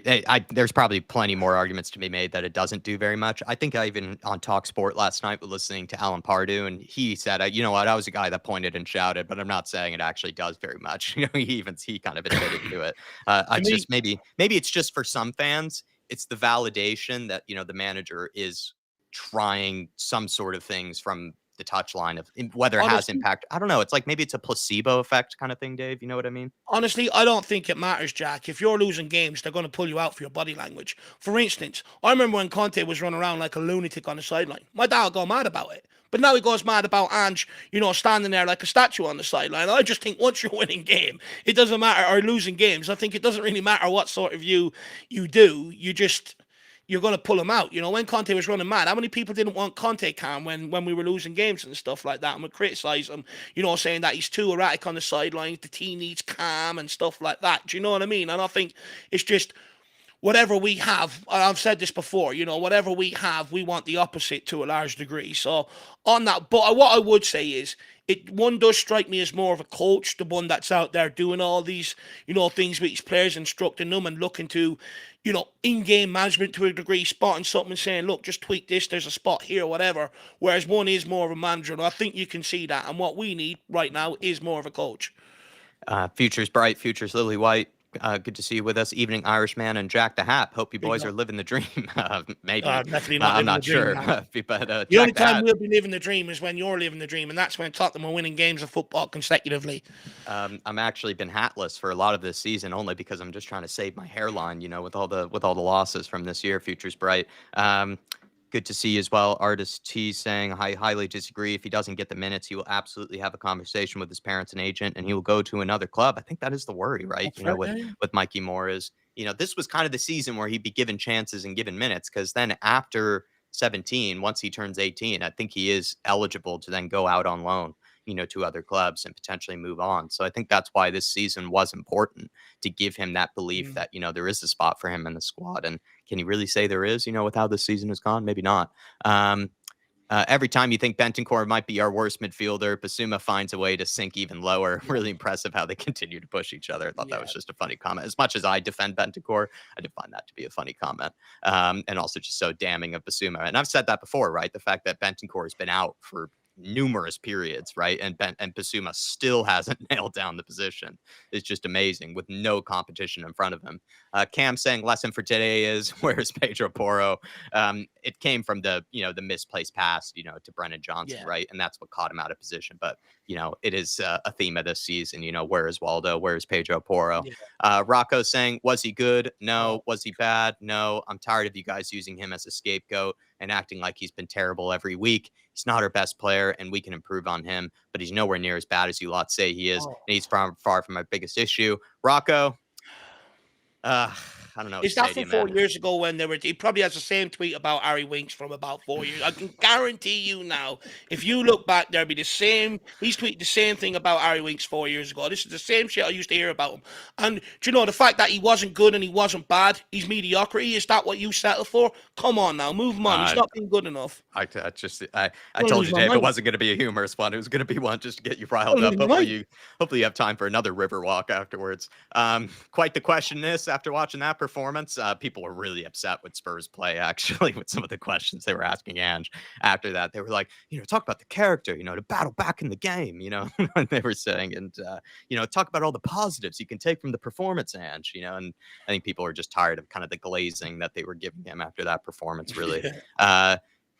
Speaker 2: there's probably plenty more arguments to be made that it doesn't do very much. I think I even on Talk Sport last night was listening to Alan Pardew, and he said, "You know what? I was a guy that pointed and shouted, but I'm not saying it actually does very much." He kind of admitted to it. I
Speaker 3: To me,
Speaker 2: just maybe it's just for some fans, it's the validation that the manager is trying some sort of things from the touchline of whether it has
Speaker 3: honestly,
Speaker 2: impact. I don't know. It's like maybe it's a placebo effect kind of thing, Dave. You know what I mean?
Speaker 3: Honestly, I don't think it matters, Jack. If you're losing games, they're going to pull you out for your body language. For instance, I remember when Conte was running around like a lunatic on the sideline. My dad got mad about it. But now he goes mad about Ange, standing there like a statue on the sideline. I just think once you're winning game, it doesn't matter, or losing games. I think it doesn't really matter what sort of you do. You're going to pull him out. When Conte was running mad, how many people didn't want Conte calm when we were losing games and stuff like that and would criticise him, saying that he's too erratic on the sidelines, the team needs calm and stuff like that. Do you know what I mean? And I think it's just whatever we have, I've said this before, whatever we have, we want the opposite to a large degree. So on that, but what I would say is, one does strike me as more of a coach, the one that's out there doing all these, things with his players, instructing them and looking to, in-game management to a degree, spotting something and saying, look, just tweak this, there's a spot here, whatever. Whereas one is more of a manager, and I think you can see that. And what we need right now is more of a coach.
Speaker 2: Future's bright, future's lily white. Good to see you with us, Evening Irishman and Jack the Hat. Hope you boys are living the dream. Maybe.
Speaker 3: Definitely not.
Speaker 2: I'm not sure. But
Speaker 3: the
Speaker 2: Jack
Speaker 3: only
Speaker 2: the
Speaker 3: time
Speaker 2: Hat,
Speaker 3: we'll be living the dream is when you're living the dream, and that's when Tottenham are winning games of football consecutively.
Speaker 2: I'm actually been hatless for a lot of this season, only because I'm just trying to save my hairline. With all the losses from this year. Future's bright. Good to see you as well. Artist T saying, I highly disagree. If he doesn't get the minutes, he will absolutely have a conversation with his parents and agent, and he will go to another club. I think that is the worry, right?
Speaker 3: That's right,
Speaker 2: With Mikey Moore is, this was kind of the season where he'd be given chances and given minutes, because then after 17, once he turns 18, I think he is eligible to then go out on loan, to other clubs and potentially move on. So I think that's why this season was important, to give him that belief that, there is a spot for him in the squad. And can you really say there is, with how this season has gone? Maybe not. Every time you think Bentancur might be our worst midfielder, Basuma finds a way to sink even lower. Really impressive how they continue to push each other. I thought that was just a funny comment. As much as I defend Bentancur, I did find that to be a funny comment. And also just so damning of Basuma. And I've said that before, right? The fact that Bentancur has been out for numerous periods, right? And Basuma still hasn't nailed down the position. It's just amazing with no competition in front of him. Cam saying lesson for today is, where's Pedro Porro? It came from the misplaced pass, to Brennan Johnson, right? And that's what caught him out of position. But it is a theme of this season. Where is Waldo? Where is Pedro Porro? Rocco saying, was he good? No. Was he bad? No. I'm tired of you guys using him as a scapegoat and acting like he's been terrible every week. He's not our best player, and we can improve on him, but he's nowhere near as bad as you lot say he is. And he's far from our biggest issue. Rocco, I don't know.
Speaker 3: Is that from 4 years ago when he probably has the same tweet about Harry Winks from about 4 years. I can guarantee you now, if you look back, there'll be the same. He's tweeted the same thing about Harry Winks 4 years ago. This is the same shit I used to hear about him. And do you know the fact that he wasn't good and he wasn't bad? He's mediocrity. Is that what you settle for? Come on now, move him on. He's not been good enough.
Speaker 2: I told you, Dave, it wasn't going to be a humorous one. It was going to be one just to get you riled up. Hopefully you have time for another river walk afterwards. Quite the question is, after watching that performance, people were really upset with Spurs play, actually, with some of the questions they were asking Ange after that. They were like, talk about the character, to battle back in the game, they were saying, and talk about all the positives you can take from the performance, Ange, and I think people were just tired of kind of the glazing that they were giving him after that performance, really.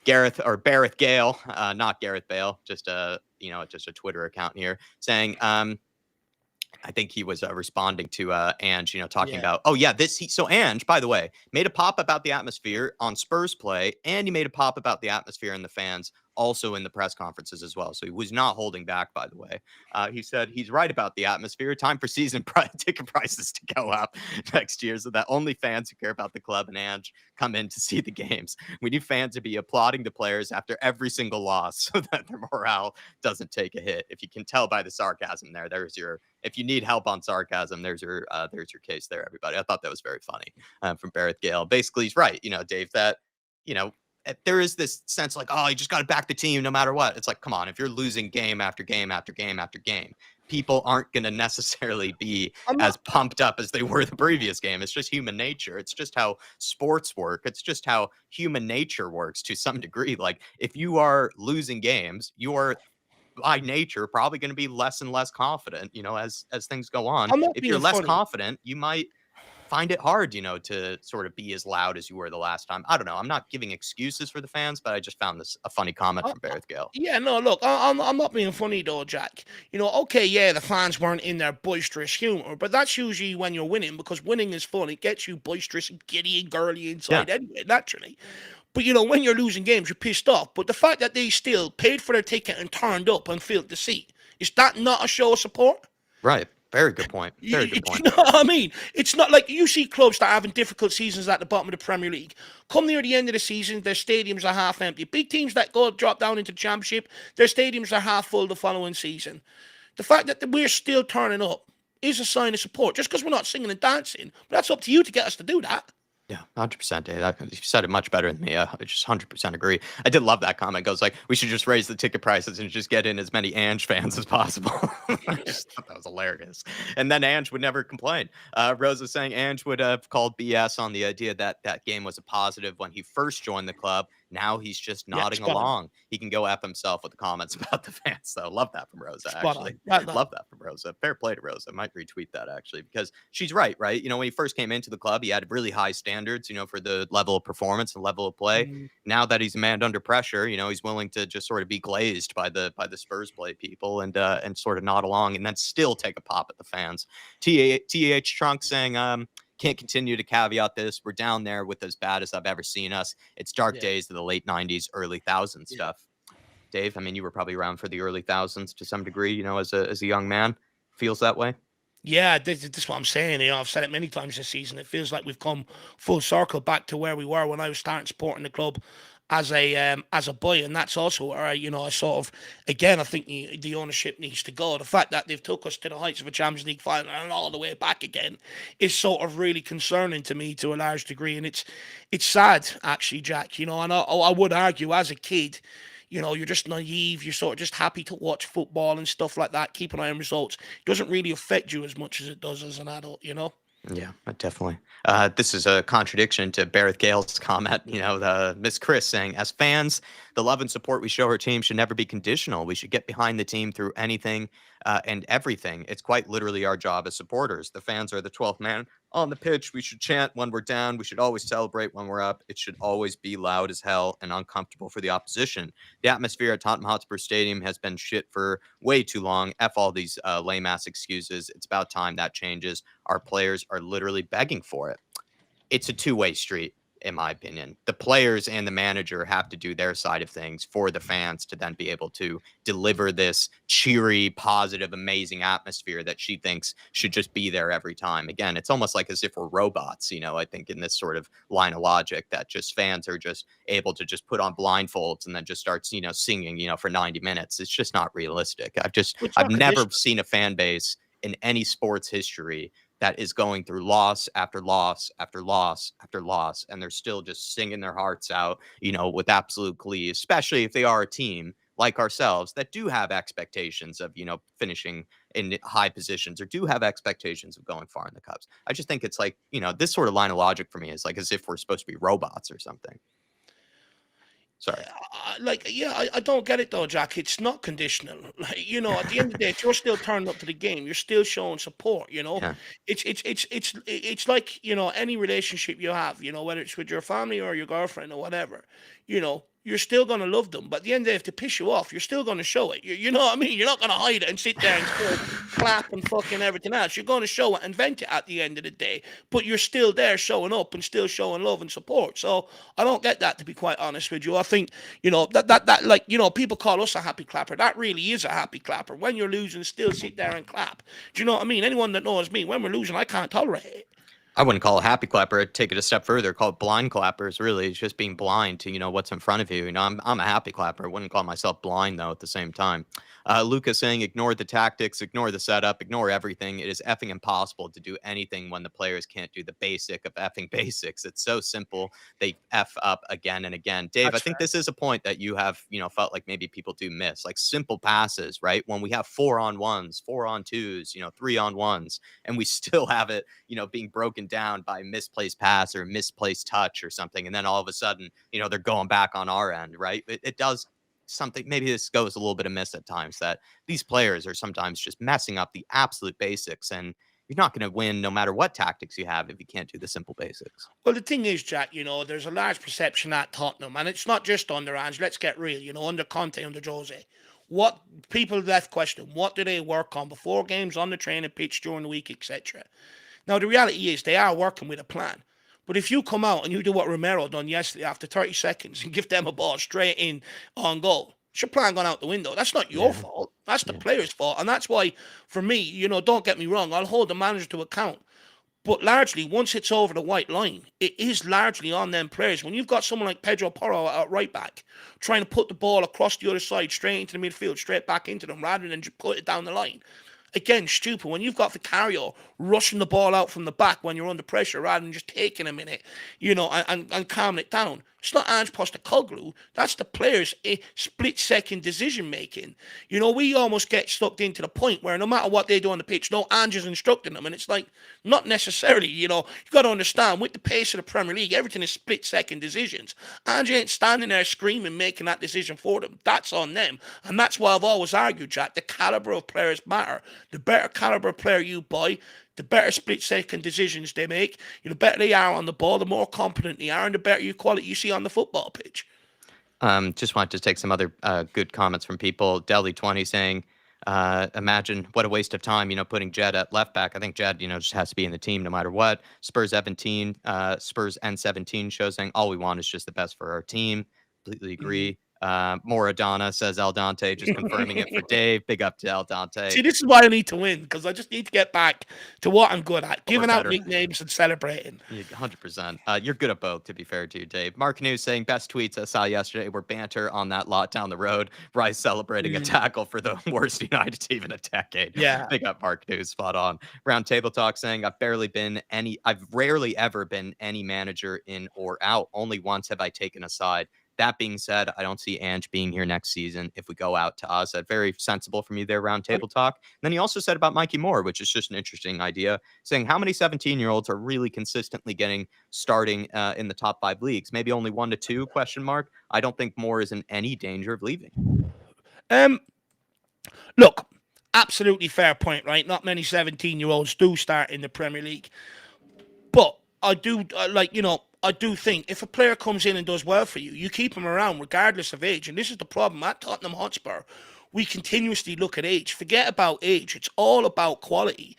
Speaker 2: Bareth Gale, not Gareth Bale, just a Twitter account here, saying, I think he was responding to Ange, talking about, so Ange, by the way, made a pop about the atmosphere on Spurs play, and he made a pop about the atmosphere and the fans also in the press conferences as well. So he was not holding back, by the way. He said he's right about the atmosphere. Time for season ticket prices to go up next year so that only fans who care about the club and Ange come in to see the games. We need fans to be applauding the players after every single loss so that their morale doesn't take a hit. If you can tell by the sarcasm there's your. If you need help on sarcasm, there's your case there, everybody. I thought that was very funny from Barrett Gale. Basically, he's right, Dave, that there is this sense like, oh, you just got to back the team no matter what. It's like, come on, if you're losing game after game after game after game, people aren't going to necessarily be
Speaker 3: I'm
Speaker 2: as
Speaker 3: not.
Speaker 2: pumped up as they were the previous game. It's just human nature. It's just how sports work. It's just how human nature works to some degree. Like, if you are losing games, you are by nature probably going to be less and less confident, as things go on.
Speaker 3: I'm not
Speaker 2: If you're
Speaker 3: being
Speaker 2: less
Speaker 3: funny.
Speaker 2: confident, you might find it hard, to sort of be as loud as you were the last time. I don't know. I'm not giving excuses for the fans, but I just found this a funny comment
Speaker 3: Uh,
Speaker 2: from Barrett Gale.
Speaker 3: yeah, no, look, I'm not being funny though, Jack. Okay, yeah, the fans weren't in their boisterous humor, but that's usually when you're winning because winning is fun. It gets you boisterous and giddy and girly
Speaker 2: Yeah,
Speaker 3: inside anyway, naturally. But when you're losing games, you're pissed off. But the fact that they still paid for their ticket and turned up and filled the seat, is that not a show of support?
Speaker 2: right. Very good point. Very good
Speaker 3: You
Speaker 2: point.
Speaker 3: know what I mean? It's not like you see clubs that are having difficult seasons at the bottom of the Premier League. Come near the end of the season, their stadiums are half empty. Big teams that drop down into the Championship, their stadiums are half full the following season. The fact that we're still turning up is a sign of support. Just because we're not singing and dancing, but that's up to you to get us to do that.
Speaker 2: Yeah, 100%, Dave. You said it much better than me. I just 100% agree. I did love that comment. It goes like, we should just raise the ticket prices and just get in as many Ange fans as possible. I just thought that was hilarious. And then Ange would never complain. Rosa saying Ange would have called BS on the idea that that game was a positive when he first joined the club. Now he's just
Speaker 3: Yeah,
Speaker 2: nodding
Speaker 3: spot on.
Speaker 2: along. He can go F himself with the comments about the fans, though. Love that from Rosa,
Speaker 3: Spot
Speaker 2: actually.
Speaker 3: on. That,
Speaker 2: Love that from Rosa. Fair play to Rosa. Might retweet that, actually, because she's right, right? When he first came into the club, he had really high standards, for the level of performance and level of play.
Speaker 3: mm,
Speaker 2: Now that he's a man under pressure, he's willing to just sort of be glazed by the Spurs play people and sort of nod along and then still take a pop at the fans. TH Trunk saying, can't continue to caveat this. We're down there with as bad as I've ever seen us. It's dark
Speaker 3: yeah,
Speaker 2: days of the late 90s, early thousands
Speaker 3: yeah.
Speaker 2: stuff. Dave, I mean, you were probably around for the early thousands to some degree, as a young man. Feels that way?
Speaker 3: Yeah, this is what I'm saying. I've said it many times this season. It feels like we've come full circle back to where we were when I was starting supporting the club as a boy, and that's also where I sort of again I think the ownership needs to go. The fact that they've took us to the heights of a Champions League final and all the way back again is sort of really concerning to me to a large degree, and it's sad actually, Jack. And I would argue as a kid. You're just naive. You're sort of just happy to watch football and stuff like that. Keep an eye on results. It doesn't really affect you as much as it does as an adult.
Speaker 2: Yeah, definitely. This is a contradiction to Barrett Gale's comment. The Miss Chris saying, as fans, the love and support we show our team should never be conditional. We should get behind the team through anything and everything. It's quite literally our job as supporters. The fans are the 12th man on the pitch. We should chant when we're down. We should always celebrate when we're up. It should always be loud as hell and uncomfortable for the opposition. The atmosphere at Tottenham Hotspur Stadium has been shit for way too long. F all these lame ass excuses. It's about time that changes. Our players are literally begging for it. It's a two-way street, in my opinion. The players and the manager have to do their side of things for the fans to then be able to deliver this cheery, positive, amazing atmosphere that she thinks should just be there every time. Again, it's almost like as if we're robots, I think in this sort of line of logic that just fans are just able to just put on blindfolds and then just start, singing, for 90 minutes. It's just not realistic.
Speaker 3: It's
Speaker 2: I've
Speaker 3: not
Speaker 2: never
Speaker 3: conditional.
Speaker 2: seen a fan base in any sports history that is going through loss after loss after loss after loss, and they're still just singing their hearts out, with absolute glee, especially if they are a team like ourselves that do have expectations of, finishing in high positions or do have expectations of going far in the Cups. I just think it's like, this sort of line of logic for me is like as if we're supposed to be robots or something. Sorry.
Speaker 3: I don't get it though, Jack. It's not conditional. At the end of the day, if you're still turning up to the game, you're still showing support.
Speaker 2: Yeah.
Speaker 3: It's like any relationship you have. Whether it's with your family or your girlfriend or whatever. you're still going to love them. But at the end of the day, if they piss you off, you're still going to show it. You know what I mean? You're not going to hide it and sit there and still clap and fucking everything else. You're going to show it and vent it at the end of the day. But you're still there showing up and still showing love and support. So I don't get that, to be quite honest with you. I think, that like, people call us a happy clapper. That really is a happy clapper. When you're losing, still sit there and clap. Do you know what I mean? Anyone that knows me, when we're losing, I can't tolerate it.
Speaker 2: I wouldn't call it happy clapper. I'd take it a step further. Call it blind clappers. Really, it's just being blind to what's in front of you. I'm a happy clapper. I wouldn't call myself blind though. At the same time, Lucas saying ignore the tactics, ignore the setup, ignore everything. It is effing impossible to do anything when the players can't do the basic of effing basics. It's so simple. They f up again and again. Dave, I think this is a point that you have felt like maybe people do miss, like simple passes, right? When we have 4-on-1s, 4-on-2s, 3-on-1s, and we still have it being broken down by misplaced pass or misplaced touch or something, and then all of a sudden they're going back on our end, right? It does something. Maybe this goes a little bit amiss at times, that these players are sometimes just messing up the absolute basics, and you're not going to win no matter what tactics you have if you can't do the simple basics.
Speaker 3: Well, the thing is, Jack, there's a large perception at Tottenham, and it's not just under Ange. Let's get real, under Conte, under Jose. What people left question, what do they work on before games, on the training pitch, during the week, etc.? Now, the reality is they are working with a plan. But if you come out and you do what Romero done yesterday after 30 seconds and give them a ball straight in on goal, it's your plan gone out the window. That's not your fault. That's the player's fault. And that's why, for me, don't get me wrong, I'll hold the manager to account. But largely, once it's over the white line, it is largely on them players. When you've got someone like Pedro Porro at right back trying to put the ball across the other side, straight into the midfield, straight back into them, rather than just put it down the line. Again, stupid. When you've got Vicario rushing the ball out from the back when you're under pressure rather than just taking a minute, and calming it down. It's not Ange Postecoglou. That's the players' split-second decision-making. We almost get stuck into the point where no matter what they do on the pitch, no, Ange is instructing them. And it's like, not necessarily, you got to understand, with the pace of the Premier League, everything is split-second decisions. Ange ain't standing there screaming, making that decision for them. That's on them. And that's why I've always argued, Jack, the calibre of players matter. The better calibre player you buy, the better split-second decisions they make, the better they are on the ball, the more competent they are, and the better quality you see on the football pitch.
Speaker 2: Just wanted to take some other good comments from people. Deli20 saying, imagine what a waste of time, putting Jed at left back. I think Jed, just has to be in the team no matter what. Spurs N17 show saying, all we want is just the best for our team. Completely agree. Moradonna says El Dante, just confirming it for Dave. Big up to El Dante.
Speaker 3: See, this is why I need to win, because I just need to get back to what I'm good at, giving out nicknames and celebrating.
Speaker 2: 100%. You're good at both, to be fair to you, Dave. Mark News saying, best tweets I saw yesterday were banter on that lot down the road. Rice celebrating a tackle for the worst United team in a decade.
Speaker 3: Yeah.
Speaker 2: Big up Mark News, spot on. Round Table Talk saying, I've rarely ever been any manager in or out. Only once have I taken a side. That being said, I don't see Ange being here next season if we go out to us. Very sensible from you there, Round Table Talk. And then he also said about Mikey Moore, which is just an interesting idea, saying how many 17-year-olds are really consistently getting starting in the top 5 leagues? Maybe only 1 to 2, ? I don't think Moore is in any danger of leaving.
Speaker 3: Look, absolutely fair point, right? Not many 17-year-olds do start in the Premier League. But I do, I do think if a player comes in and does well for you, you keep him around regardless of age. And this is the problem at Tottenham Hotspur. We continuously look at age. Forget about age. It's all about quality.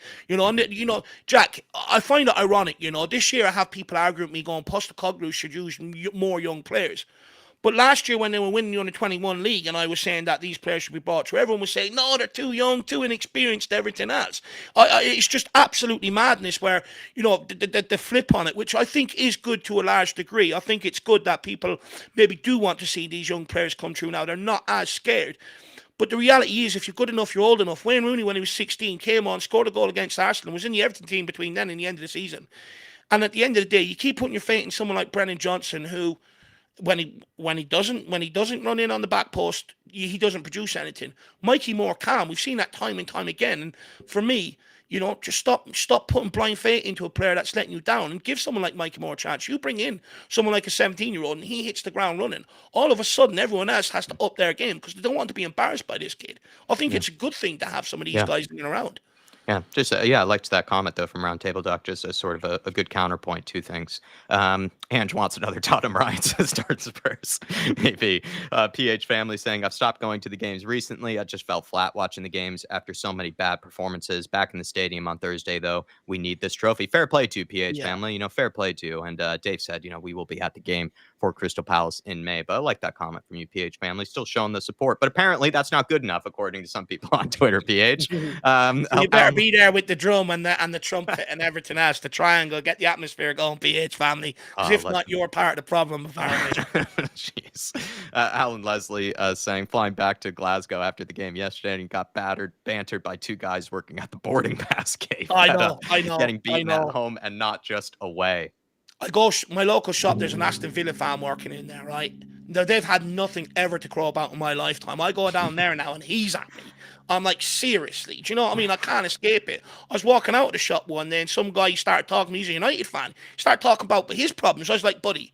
Speaker 3: Jack, I find it ironic, this year I have people arguing with me going, Postecoglou should use more young players. But last year when they were winning the Under-21 league and I was saying that these players should be brought through, everyone was saying, no, they're too young, too inexperienced, everything else. It's just absolutely madness where, the flip on it, which I think is good to a large degree. I think it's good that people maybe do want to see these young players come through now. They're not as scared. But the reality is, if you're good enough, you're old enough. Wayne Rooney, when he was 16, came on, scored a goal against Arsenal, was in the Everton team between then and the end of the season. And at the end of the day, you keep putting your faith in someone like Brennan Johnson, who... When he doesn't run in on the back post, he doesn't produce anything. Mikey Moore can. We've seen that time and time again. And for me, just stop putting blind faith into a player that's letting you down and give someone like Mikey Moore a chance. You bring in someone like a 17-year-old and he hits the ground running. All of a sudden, everyone else has to up their game because they don't want to be embarrassed by this kid. I think it's a good thing to have some of these guys being around.
Speaker 2: Yeah, just I liked that comment though from Roundtable Doc, just as sort of a good counterpoint to things. Ange wants another Tottenham Ryan to start Spurs. Maybe PH family saying I've stopped going to the games recently. I just felt flat watching the games after so many bad performances. Back in the stadium on Thursday though, we need this trophy. Fair play to PH
Speaker 3: Yeah.
Speaker 2: family. Fair play to. And Dave said, we will be at the game for Crystal Palace in May. But I like that comment from you, PH family. Still showing the support, but apparently that's not good enough according to some people on Twitter. PH.
Speaker 3: So you better be there with the drum and the trumpet and everything else, the triangle, get the atmosphere going, PH family. Because if not, you're part of the problem, apparently.
Speaker 2: Jeez. Alan Leslie saying flying back to Glasgow after the game yesterday and got bantered by two guys working at the boarding pass gate.
Speaker 3: I know.
Speaker 2: Getting beaten at home and not just away.
Speaker 3: I go my local shop. There's an Aston Villa fan working in there, right? Now they've had nothing ever to crow about in my lifetime. I go down there now, and he's at me. I'm like, seriously, do you know what I mean? I can't escape it. I was walking out of the shop one day, and some guy started talking. He's a United fan. He started talking about his problems. I was like, buddy,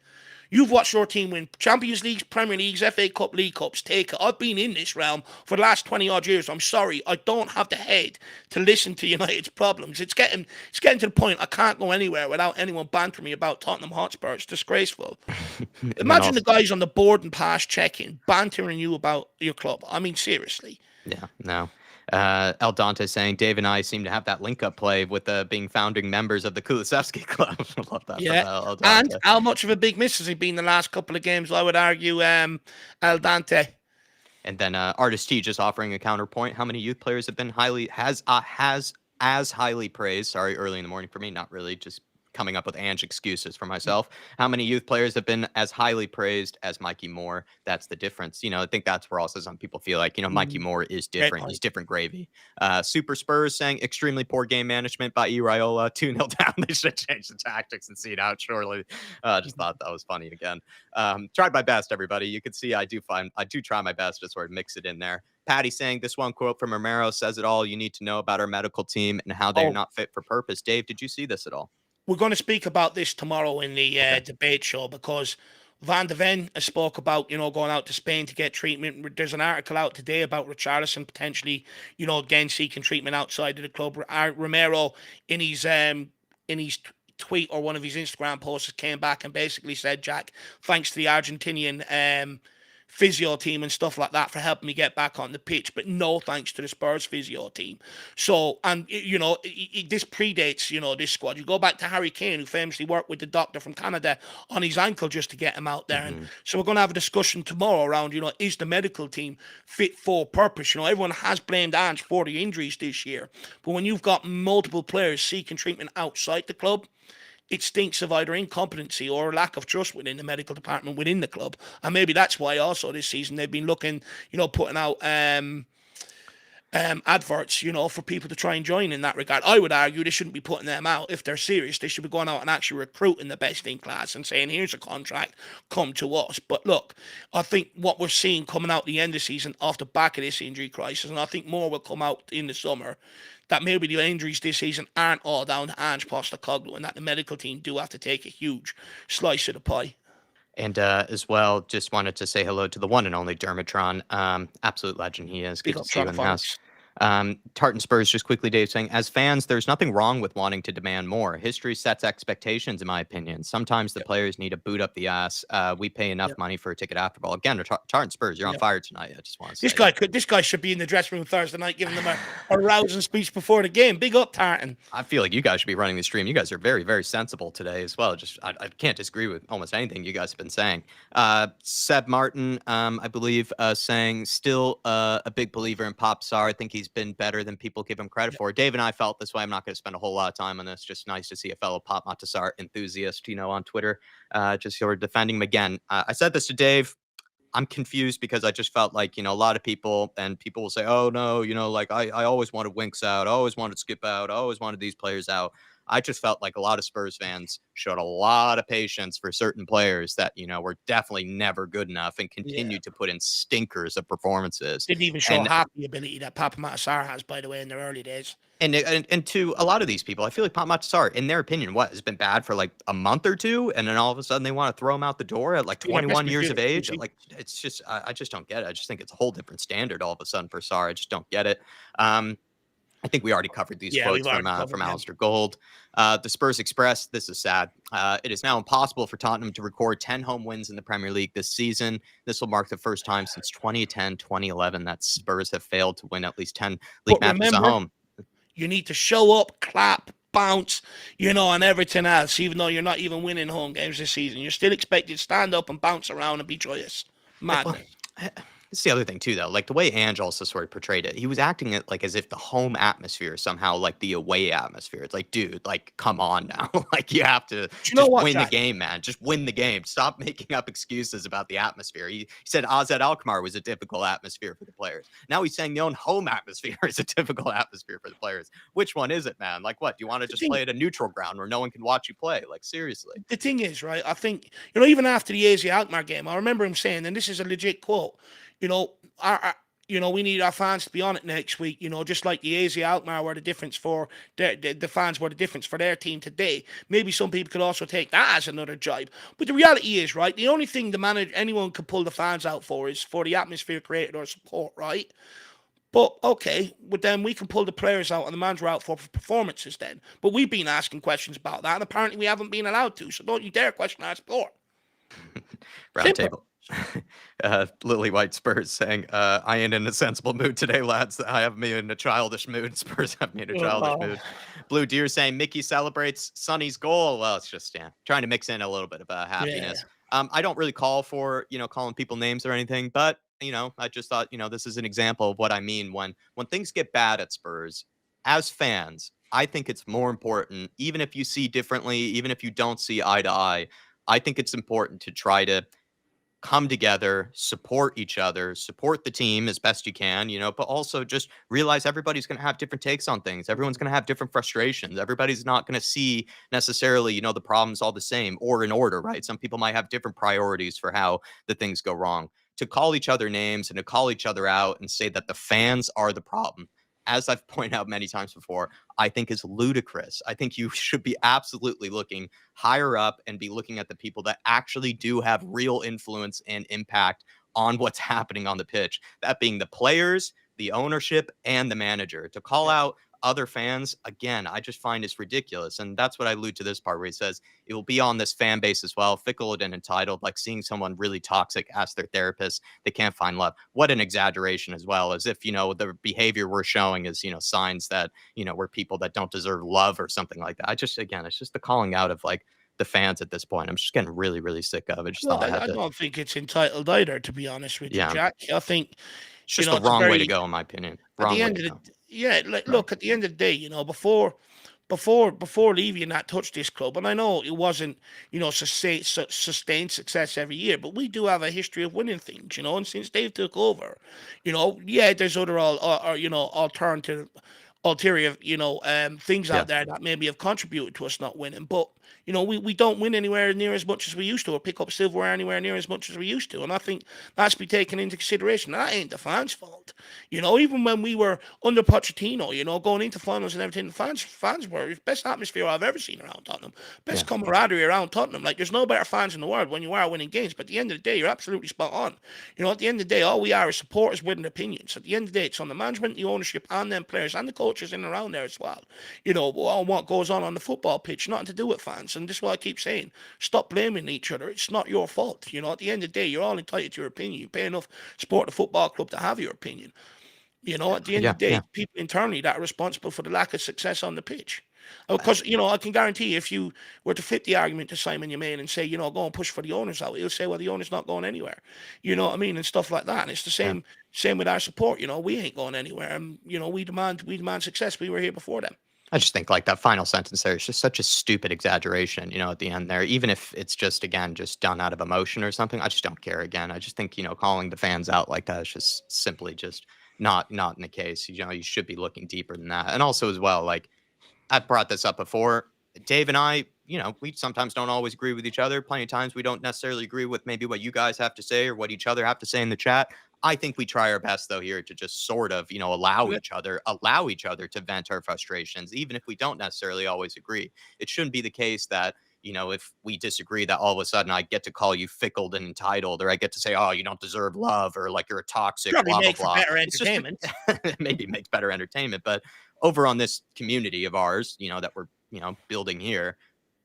Speaker 3: you've watched your team win Champions Leagues, Premier Leagues, FA Cup, League Cups. Take it. I've been in this realm for the last 20 odd years. I'm sorry, I don't have the head to listen to United's problems. It's getting to the point I can't go anywhere without anyone bantering me about Tottenham Hotspur. It's disgraceful. Imagine the guys on the board and pass checking bantering you about your club. I mean, seriously.
Speaker 2: Yeah, no. El Dante saying Dave and I seem to have that link-up play with being founding members of the Kulusevski Club. I love that.
Speaker 3: Yeah,
Speaker 2: El Dante.
Speaker 3: and how much of a big miss has he been the last couple of games? I would argue, El Dante.
Speaker 2: And then Artist T just offering a counterpoint. How many youth players have been as highly praised? Sorry, early in the morning for me. Not really, just coming up with Ange excuses for myself. How many youth players have been as highly praised as Mikey Moore? That's the difference. I think that's where also some people feel like, Mikey Moore is different. He's different gravy. Super Spurs saying extremely poor game management by Raiola. 2-0 down. They should change the tactics and see it out shortly. Just thought that was funny again. Tried my best, everybody. You can see I do try my best to sort of mix it in there. Patty saying this one quote from Romero says it all you need to know about our medical team and how they're not fit for purpose. Dave, did you see this at all?
Speaker 3: We're going to speak about this tomorrow in the debate show because Van de Ven spoke about, going out to Spain to get treatment. There's an article out today about Richarlison potentially, again, seeking treatment outside of the club. Romero, in his tweet or one of his Instagram posts, came back and basically said, Jack, thanks to the Argentinian physio team and stuff like that for helping me get back on the pitch, but no thanks to the Spurs physio team. So, and this predates, this squad. You go back to Harry Kane, who famously worked with the doctor from Canada on his ankle just to get him out there. And so we're going to have a discussion tomorrow around, is the medical team fit for purpose? Everyone has blamed Ange for the injuries this year, but when you've got multiple players seeking treatment outside the club, it stinks of either incompetency or lack of trust within the medical department within the club. And maybe that's why also this season they've been looking, putting out adverts, for people to try and join in that regard. I would argue they shouldn't be putting them out. If they're serious, they should be going out and actually recruiting the best in class and saying, here's a contract, come to us. But look, I think what we're seeing coming out the end of the season off the back of this injury crisis, and I think more will come out in the summer, that maybe the injuries this season aren't all down to Ange Postecoglou and that the medical team do have to take a huge slice of the pie.
Speaker 2: And as well, just wanted to say hello to the one and only Dermatron. Absolute legend he is. Good to see you in the house. Tartan Spurs just quickly, Dave, saying, as fans, there's nothing wrong with wanting to demand more. History sets expectations, in my opinion. Sometimes the players need to boot up the ass. We pay enough money for a ticket after ball. Again, Tartan Spurs, you're on fire tonight. I just want to say
Speaker 3: this guy should be in the dressing room Thursday night giving them a rousing speech before the game. Big up, Tartan.
Speaker 2: I feel like you guys should be running the stream. You guys are very, very sensible today as well. Just I can't disagree with almost anything you guys have been saying. Seb Martin, I believe, saying still a big believer in Pop Sar. I think he's been better than people give him credit for. Dave and I felt this way. I'm not going to spend a whole lot of time on this. Just nice to see a fellow Pop Matasar enthusiast, on Twitter, just sort of defending him again. I said this to Dave. I'm confused because I just felt like, a lot of people will say, oh no, like I always wanted Winks out. I always wanted Skip out. I always wanted these players out. I just felt like a lot of Spurs fans showed a lot of patience for certain players that, were definitely never good enough and continued to put in stinkers of performances.
Speaker 3: Didn't even show half the ability that Papa Matasar has, by the way, in their early days.
Speaker 2: And to a lot of these people, I feel like Pop Matasar, in their opinion, has been bad for like a month or two, and then all of a sudden they want to throw him out the door at like 21 years of age. Like, it's just, I just don't get it. I just think it's a whole different standard all of a sudden for Sar. I just don't get it. I think we already covered these
Speaker 3: Yeah, we've
Speaker 2: quotes
Speaker 3: already covered
Speaker 2: from
Speaker 3: them.
Speaker 2: Alistair Gold. The Spurs Express, this is sad. It is now impossible for Tottenham to record 10 home wins in the Premier League this season. This will mark the first time since 2010, 2011 that Spurs have failed to win at least 10 league
Speaker 3: But
Speaker 2: matches at
Speaker 3: remember,
Speaker 2: home.
Speaker 3: you need to show up, clap, bounce, and everything else, even though you're not even winning home games this season. You're still expected to stand up and bounce around and be joyous. Madness.
Speaker 2: It's the other thing too, though. Like the way Ange also sort of portrayed it, he was acting it like as if the home atmosphere is somehow like the away atmosphere. It's like, dude, like come on now, like you have to
Speaker 3: Do you know
Speaker 2: just
Speaker 3: what,
Speaker 2: win the
Speaker 3: Jack?
Speaker 2: game, man. Just win the game. Stop making up excuses about the atmosphere. He said Azad Alkmaar was a difficult atmosphere for the players. Now he's saying the own home atmosphere is a difficult atmosphere for the players. Which one is it, man? Like what? Do you want to just play at a neutral ground where no one can watch you play? Like seriously.
Speaker 3: The thing is, right, I think, even after the AZ Alkmaar game, I remember him saying, and this is a legit quote, we need our fans to be on it next week, just like the AZ Alkmaar were the difference for the fans were the difference for their team today. Maybe some people could also take that as another jibe. But the reality is, right, the only thing anyone could pull the fans out for is for the atmosphere created or support, right? But okay, but then we can pull the players out and the manager out for performances then. But we've been asking questions about that, and apparently we haven't been allowed to. So don't you dare question our support.
Speaker 2: Round table. Lily White Spurs saying, I ain't in a sensible mood today, lads. I have me in a childish mood. Spurs have me in a childish mood. Blue Deer saying Mickey celebrates Sonny's goal. Well, it's just trying to mix in a little bit of happiness. I don't really call for calling people names or anything, but I just thought this is an example of what I mean when things get bad at Spurs. As fans, I think it's more important, even if you see differently, even if you don't see eye to eye. I think it's important to try to come together, support each other, support the team as best you can, but also just realize everybody's going to have different takes on things. Everyone's going to have different frustrations. Everybody's not going to see necessarily, the problems all the same or in order, right? Some people might have different priorities for how the things go wrong. To call each other names and to call each other out and say that the fans are the problem, as I've pointed out many times before, I think is ludicrous. I think you should be absolutely looking higher up and be looking at the people that actually do have real influence and impact on what's happening on the pitch. That being the players, the ownership, and the manager. To call out other fans, again, I just find is ridiculous. And that's what I allude to this part where he says it will be on this fan base as well, fickle and entitled, like seeing someone really toxic ask their therapist they can't find love. What an exaggeration as well, as if, the behavior we're showing is, signs that, we're people that don't deserve love or something like that. It's just the calling out of like the fans at this point. I'm just getting really, really sick of it.
Speaker 3: I don't think it's entitled either, to be honest with you, Jack. I think
Speaker 2: it's just the wrong way to go, in my opinion. Look, at
Speaker 3: the end of the day, before leaving that touch this club, and I know it wasn't, sustained success every year, but we do have a history of winning things, and since Dave took over, there's other alternative ulterior, things out there that maybe have contributed to us not winning. But, we don't win anywhere near as much as we used to, or pick up silverware anywhere near as much as we used to. And I think that's to be taken into consideration. That ain't the fans' fault. Even when we were under Pochettino, going into finals and everything, the fans were the best atmosphere I've ever seen around Tottenham. Best camaraderie around Tottenham. Like, there's no better fans in the world when you are winning games. But at the end of the day, you're absolutely spot on. At the end of the day, all we are is supporters with an opinion. So at the end of the day, it's on the management, the ownership, and them players, and the coaches in and around there as well. On what goes on the football pitch, nothing to do with fans. And this is what I keep saying. Stop blaming each other. It's not your fault. At the end of the day, you're all entitled to your opinion. You pay enough support the football club to have your opinion. At the end of the day, people internally that are responsible for the lack of success on the pitch. Because, I can guarantee you, if you were to flip the argument to Simon Yemaine and say, go and push for the owners out, he'll say, well, the owner's not going anywhere. You know what I mean? And stuff like that. And it's the same with our support. We ain't going anywhere. And, we demand success. We were here before them.
Speaker 2: I just think like that final sentence there is just such a stupid exaggeration, at the end there, even if it's just done out of emotion or something. I just don't care again. I just think, calling the fans out like that is just simply just not in the case. You should be looking deeper than that. And also as well, like I've brought this up before, Dave and I, we sometimes don't always agree with each other. Plenty of times we don't necessarily agree with maybe what you guys have to say or what each other have to say in the chat. I think we try our best though here to just sort of, allow each other to vent our frustrations, even if we don't necessarily always agree. It shouldn't be the case that, if we disagree, that all of a sudden I get to call you fickle and entitled, or I get to say, oh, you don't deserve love, or like you're a toxic,
Speaker 3: Probably
Speaker 2: blah, blah,
Speaker 3: makes
Speaker 2: blah.
Speaker 3: better entertainment.
Speaker 2: Maybe makes better entertainment, but over on this community of ours, that we're, building here,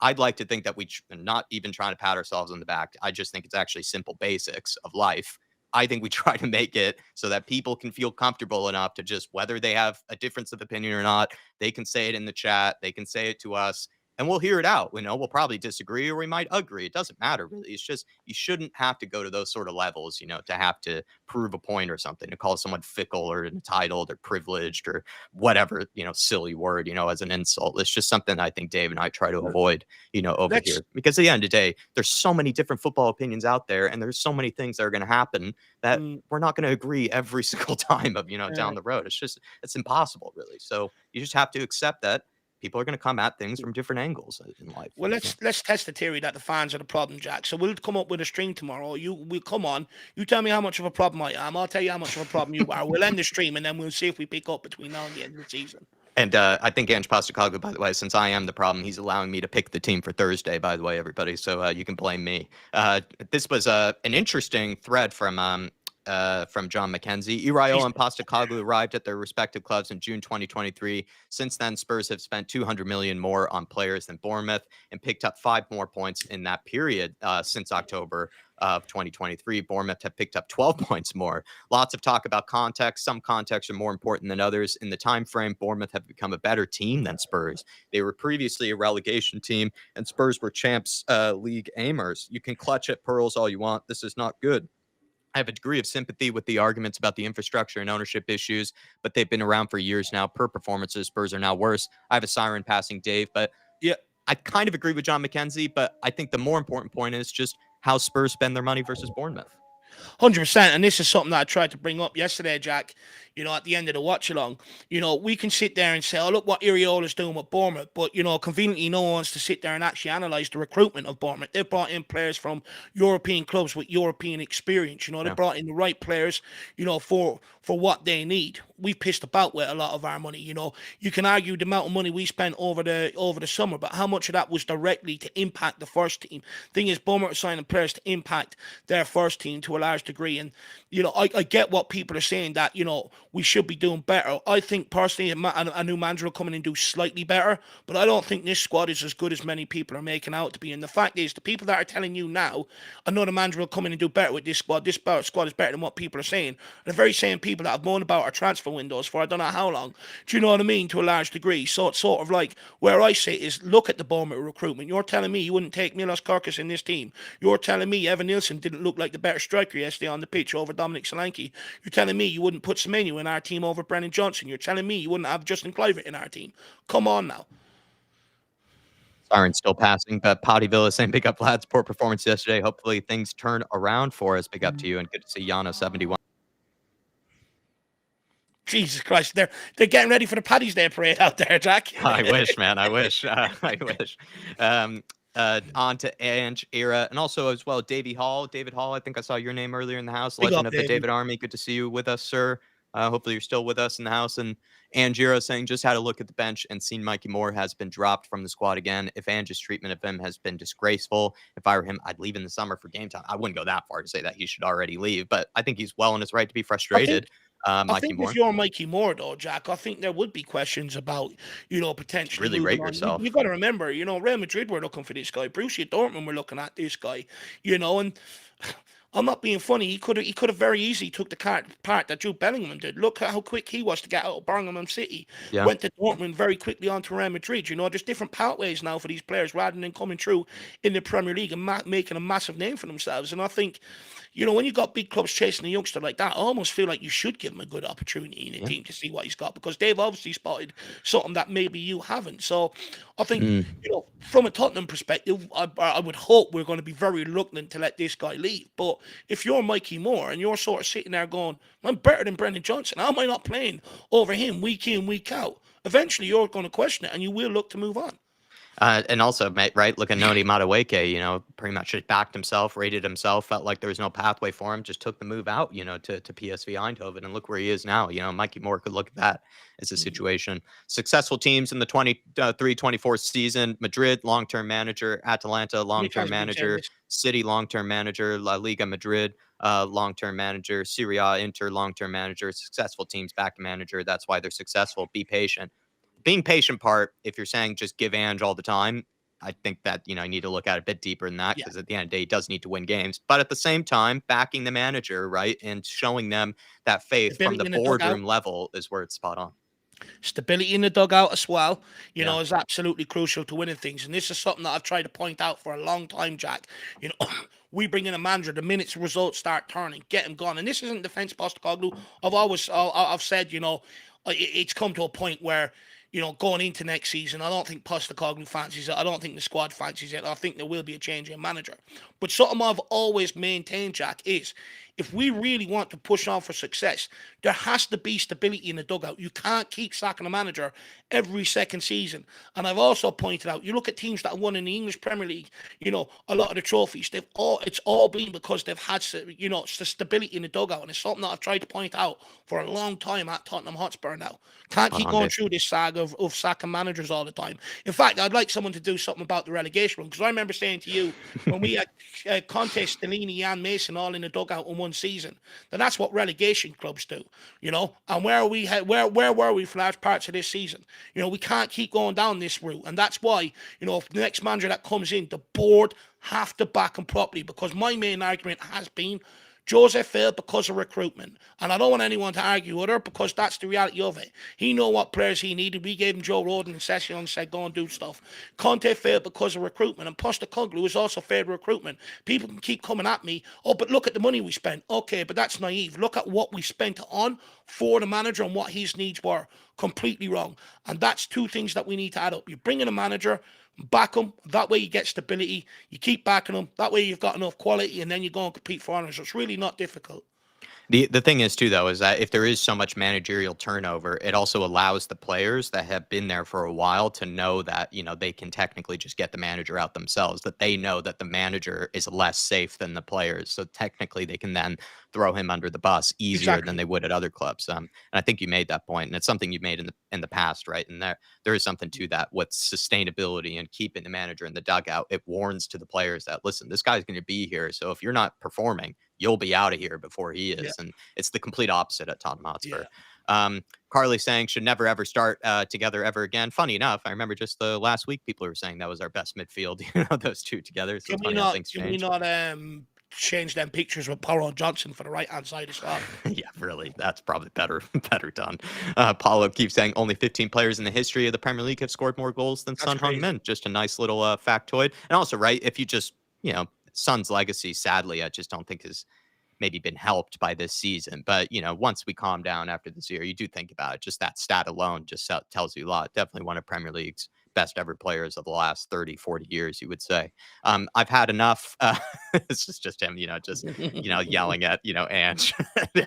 Speaker 2: I'd like to think that not even trying to pat ourselves on the back. I just think it's actually simple basics of life. I think we try to make it so that people can feel comfortable enough to just, whether they have a difference of opinion or not, they can say it in the chat, they can say it to us, and we'll hear it out. We'll probably disagree or we might agree. It doesn't matter really. It's just, you shouldn't have to go to those sort of levels, to have to prove a point or something, to call someone fickle or entitled or privileged or whatever, silly word, as an insult. It's just something I think Dave and I try to avoid, over here. Because at the end of the day, there's so many different football opinions out there, and there's so many things that are going to happen that we're not going to agree every single time of, down the road. It's impossible really. So you just have to accept that people are going to come at things from different angles in life.
Speaker 3: Well, let's test the theory that the fans are the problem, Jack. So we'll come up with a stream tomorrow. We'll come on. You tell me how much of a problem I am. I'll tell you how much of a problem you are. We'll end the stream, and then we'll see if we pick up between now and the end of the season.
Speaker 2: And I think Ange Postecoglou, by the way, since I am the problem, he's allowing me to pick the team for Thursday, by the way, everybody. So you can blame me. This was an interesting thread from John McKenzie. Iraola and Postecoglou arrived at their respective clubs in June 2023. Since then, Spurs have spent $200 million more on players than Bournemouth and picked up 5 more points in that period since October of 2023. Bournemouth have picked up 12 points more. Lots of talk about context. Some contexts are more important than others. In the time frame, Bournemouth have become a better team than Spurs. They were previously a relegation team, and Spurs were Champs League aimers. You can clutch at pearls all you want. This is not good. I have a degree of sympathy with the arguments about the infrastructure and ownership issues, but they've been around for years now. Per performances, Spurs are now worse. I have a siren passing Dave, but yeah, I kind of agree with John McKenzie, but I think the more important point is just how Spurs spend their money versus Bournemouth.
Speaker 3: 100%. And this is something that I tried to bring up yesterday, Jack, at the end of the watch along. We can sit there and say, oh, look what Iraola's doing with Bournemouth. But, conveniently, no one wants to sit there and actually analyse the recruitment of Bournemouth. They've brought in players from European clubs with European experience. They brought in the right players, for what they need. We've pissed about with a lot of our money. You can argue the amount of money we spent over the summer, but how much of that was directly to impact the first team? Thing is, Bournemouth are signing players to impact their first team to a large degree. And, I get what people are saying that, we should be doing better. I think personally a new manager will come in and do slightly better, but I don't think this squad is as good as many people are making out to be. And the fact is, the people that are telling you now another manager will come in and do better with this squad squad is better than what people are saying, are the very same people that have moaned about our transfer windows for I don't know how long. Do you know what I mean? To a large degree. So it's sort of like where I say is, look at the Bournemouth recruitment. You're telling me you wouldn't take Milos Kirkis in this team. You're telling me Evan Nilsson didn't look like the better striker yesterday on the pitch over Dominic Solanke. You're telling me you wouldn't put Semenyo in our team over Brennan Johnson. You're telling me you wouldn't have Justin Kluivert in our team. Come on now.
Speaker 2: Siren still passing, but Potty Villa saying big up lads, poor performance yesterday. Hopefully things turn around for us. Big up to you, and good to see Yano 71.
Speaker 3: Jesus Christ, they're getting ready for the Paddy's Day parade out there, Jack.
Speaker 2: I wish, man. I wish. I wish. On to Ange, Era, and also as well David Hall. I think I saw your name earlier in the house. Legend of the David Army. Good to see you with us, sir. Hopefully you're still with us in the house. And Angira saying, just had a look at the bench and seen Mikey Moore has been dropped from the squad again. If Ange's treatment of him has been disgraceful, if I were him, I'd leave in the summer for game time. I wouldn't go that far to say that he should already leave, but I think he's well in his right to be frustrated.
Speaker 3: I think if you're Mikey Moore, though, Jack, I think there would be questions about, potentially
Speaker 2: really rate yourself.
Speaker 3: You've got to remember, Real Madrid were looking for this guy. Borussia Dortmund were looking at this guy, and I'm not being funny. He could have very easily took the part that Jude Bellingham did. Look at how quick he was to get out of Birmingham City. Yeah. Went to Dortmund very quickly on to Real Madrid. There's different pathways now for these players rather than coming through in the Premier League and making a massive name for themselves. And I think, when you've got big clubs chasing a youngster like that, I almost feel like you should give him a good opportunity in a team to see what he's got, because they've obviously spotted something that maybe you haven't. So I think, from a Tottenham perspective, I would hope we're going to be very reluctant to let this guy leave. But if you're Mikey Moore and you're sort of sitting there going, I'm better than Brendan Johnson, how am I not playing over him week in, week out? Eventually you're going to question it and you will look to move on.
Speaker 2: And also, right, look at Noni Madueke, pretty much just backed himself, rated himself, felt like there was no pathway for him, just took the move out, to PSV Eindhoven, and look where he is now. Mikey Moore could look at that as a situation. Successful teams in the 23-24 season: Madrid, long-term manager; Atalanta, long-term manager; City, long-term manager; La Liga Madrid, long-term manager; Serie A, Inter, long-term manager. Successful teams back to manager. That's why they're successful. Be patient. being patient part, if you're saying just give Ange all the time, I think that, you need to look at it a bit deeper than that,
Speaker 3: Yeah.
Speaker 2: because at the end of the day, he does need to win games. But at the same time, backing the manager, right, and showing them that faith from
Speaker 3: Stability
Speaker 2: the
Speaker 3: in the dugout.
Speaker 2: boardroom level is where it's spot on.
Speaker 3: Stability in the dugout as well,
Speaker 2: Yeah.
Speaker 3: is absolutely crucial to winning things. And this is something that I've tried to point out for a long time, Jack. We bring in a manager the minute results start turning, get him gone. And this isn't defense Postecoglou. I've said, it's come to a point where, going into next season, I don't think Postecoglou fancies it. I don't think the squad fancies it. I think there will be a change in manager. But something I've always maintained, Jack, is if we really want to push on for success, there has to be stability in the dugout. You can't keep sacking a manager every second season. And I've also pointed out, you look at teams that have won in the English Premier League, a lot of the trophies, it's all been because they've had, stability in the dugout. And it's something that I've tried to point out for a long time at Tottenham Hotspur now. Can't keep going through this saga of sacking managers all the time. In fact, I'd like someone to do something about the relegation run, because I remember saying to you when we had Conte, Stellini, and Mason all in the dugout in one season, then that's what relegation clubs do, And where were we for large parts of this season? We can't keep going down this route, and that's why, if the next manager that comes in, the board have to back him properly, because my main argument has been Jose failed because of recruitment. And I don't want anyone to argue with her, because that's the reality of it. He knew what players he needed. We gave him Joe Roden and Session and said, go and do stuff. Conte failed because of recruitment. And Postecoglou has also failed recruitment. People can keep coming at me. Oh, but look at the money we spent. Okay, but that's naive. Look at what we spent on for the manager and what his needs were. Completely wrong. And that's two things that we need to add up. You bring in a manager, back them. That way you get stability. You keep backing them. That way you've got enough quality, and then you go and compete for honours. So it's really not difficult.
Speaker 2: The thing is too, though, is that if there is so much managerial turnover, it also allows the players that have been there for a while to know that, they can technically just get the manager out themselves, that they know that the manager is less safe than the players. So technically they can then throw him under the bus easier than they would at other clubs. And I think you made that point, and it's something you made in the past, right? And there is something to that with sustainability and keeping the manager in the dugout. It warns to the players that, listen, this guy's going to be here. So if you're not performing, you'll be out of here before he is.
Speaker 3: Yeah.
Speaker 2: And it's the complete opposite at Tottenham Hotspur.
Speaker 3: Yeah.
Speaker 2: Carly saying should never ever start together ever again. Funny enough, I remember just the last week people were saying that was our best midfield. Those two together. So
Speaker 3: Can we not change them pictures with Paulo Johnson for the right hand side as well?
Speaker 2: Yeah, really. That's probably better done. Paulo keeps saying only 15 players in the history of the Premier League have scored more goals than Son Heung-min. Just a nice little factoid. And also, right, if you just, Son's legacy, sadly, I just don't think is maybe been helped by this season. But, once we calm down after this year, you do think about it. Just that stat alone just tells you a lot. Definitely one of Premier League's best ever players of the last 30, 40 years, you would say. I've had enough. This is just him, yelling at, Ange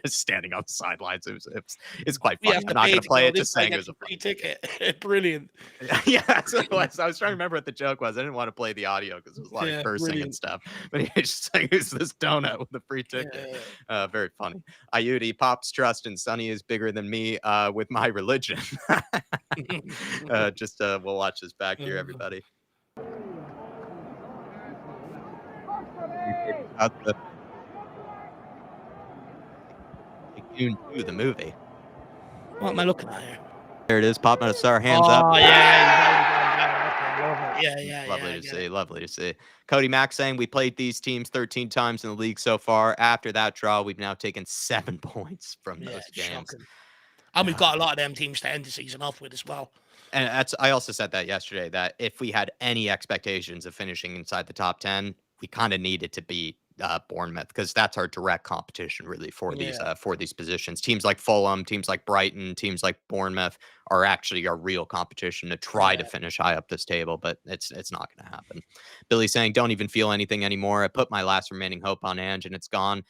Speaker 2: standing on the sidelines. It's quite funny. I'm not going to play it, just saying it was a
Speaker 3: free ticket. Brilliant.
Speaker 2: Yeah, that's what it was. I was trying to remember what the joke was. I didn't want to play the audio because it was a lot of cursing and stuff. But he's just saying, "Who's this donut with a free ticket?" Very funny. Ayudi, Pop's trust in Sonny is bigger than me with my religion. We'll watch this back here, everybody. June 2, the movie.
Speaker 3: What am I looking at here?
Speaker 2: There it is. Pop Star, hands up.
Speaker 3: Oh, yeah.
Speaker 2: Lovely to see. Cody Mack saying we played these teams 13 times in the league so far. After that draw, we've now taken 7 points from those games.
Speaker 3: Shocking. And we've got a lot of them teams to end the season off with as well.
Speaker 2: And I also said that yesterday, that if we had any expectations of finishing inside the top 10, we kind of needed to beat Bournemouth, because that's our direct competition really for these positions. Teams like Fulham, teams like Brighton, teams like Bournemouth are actually our real competition to try to finish high up this table, but it's not going to happen. Billy saying, don't even feel anything anymore. I put my last remaining hope on Ange and it's gone.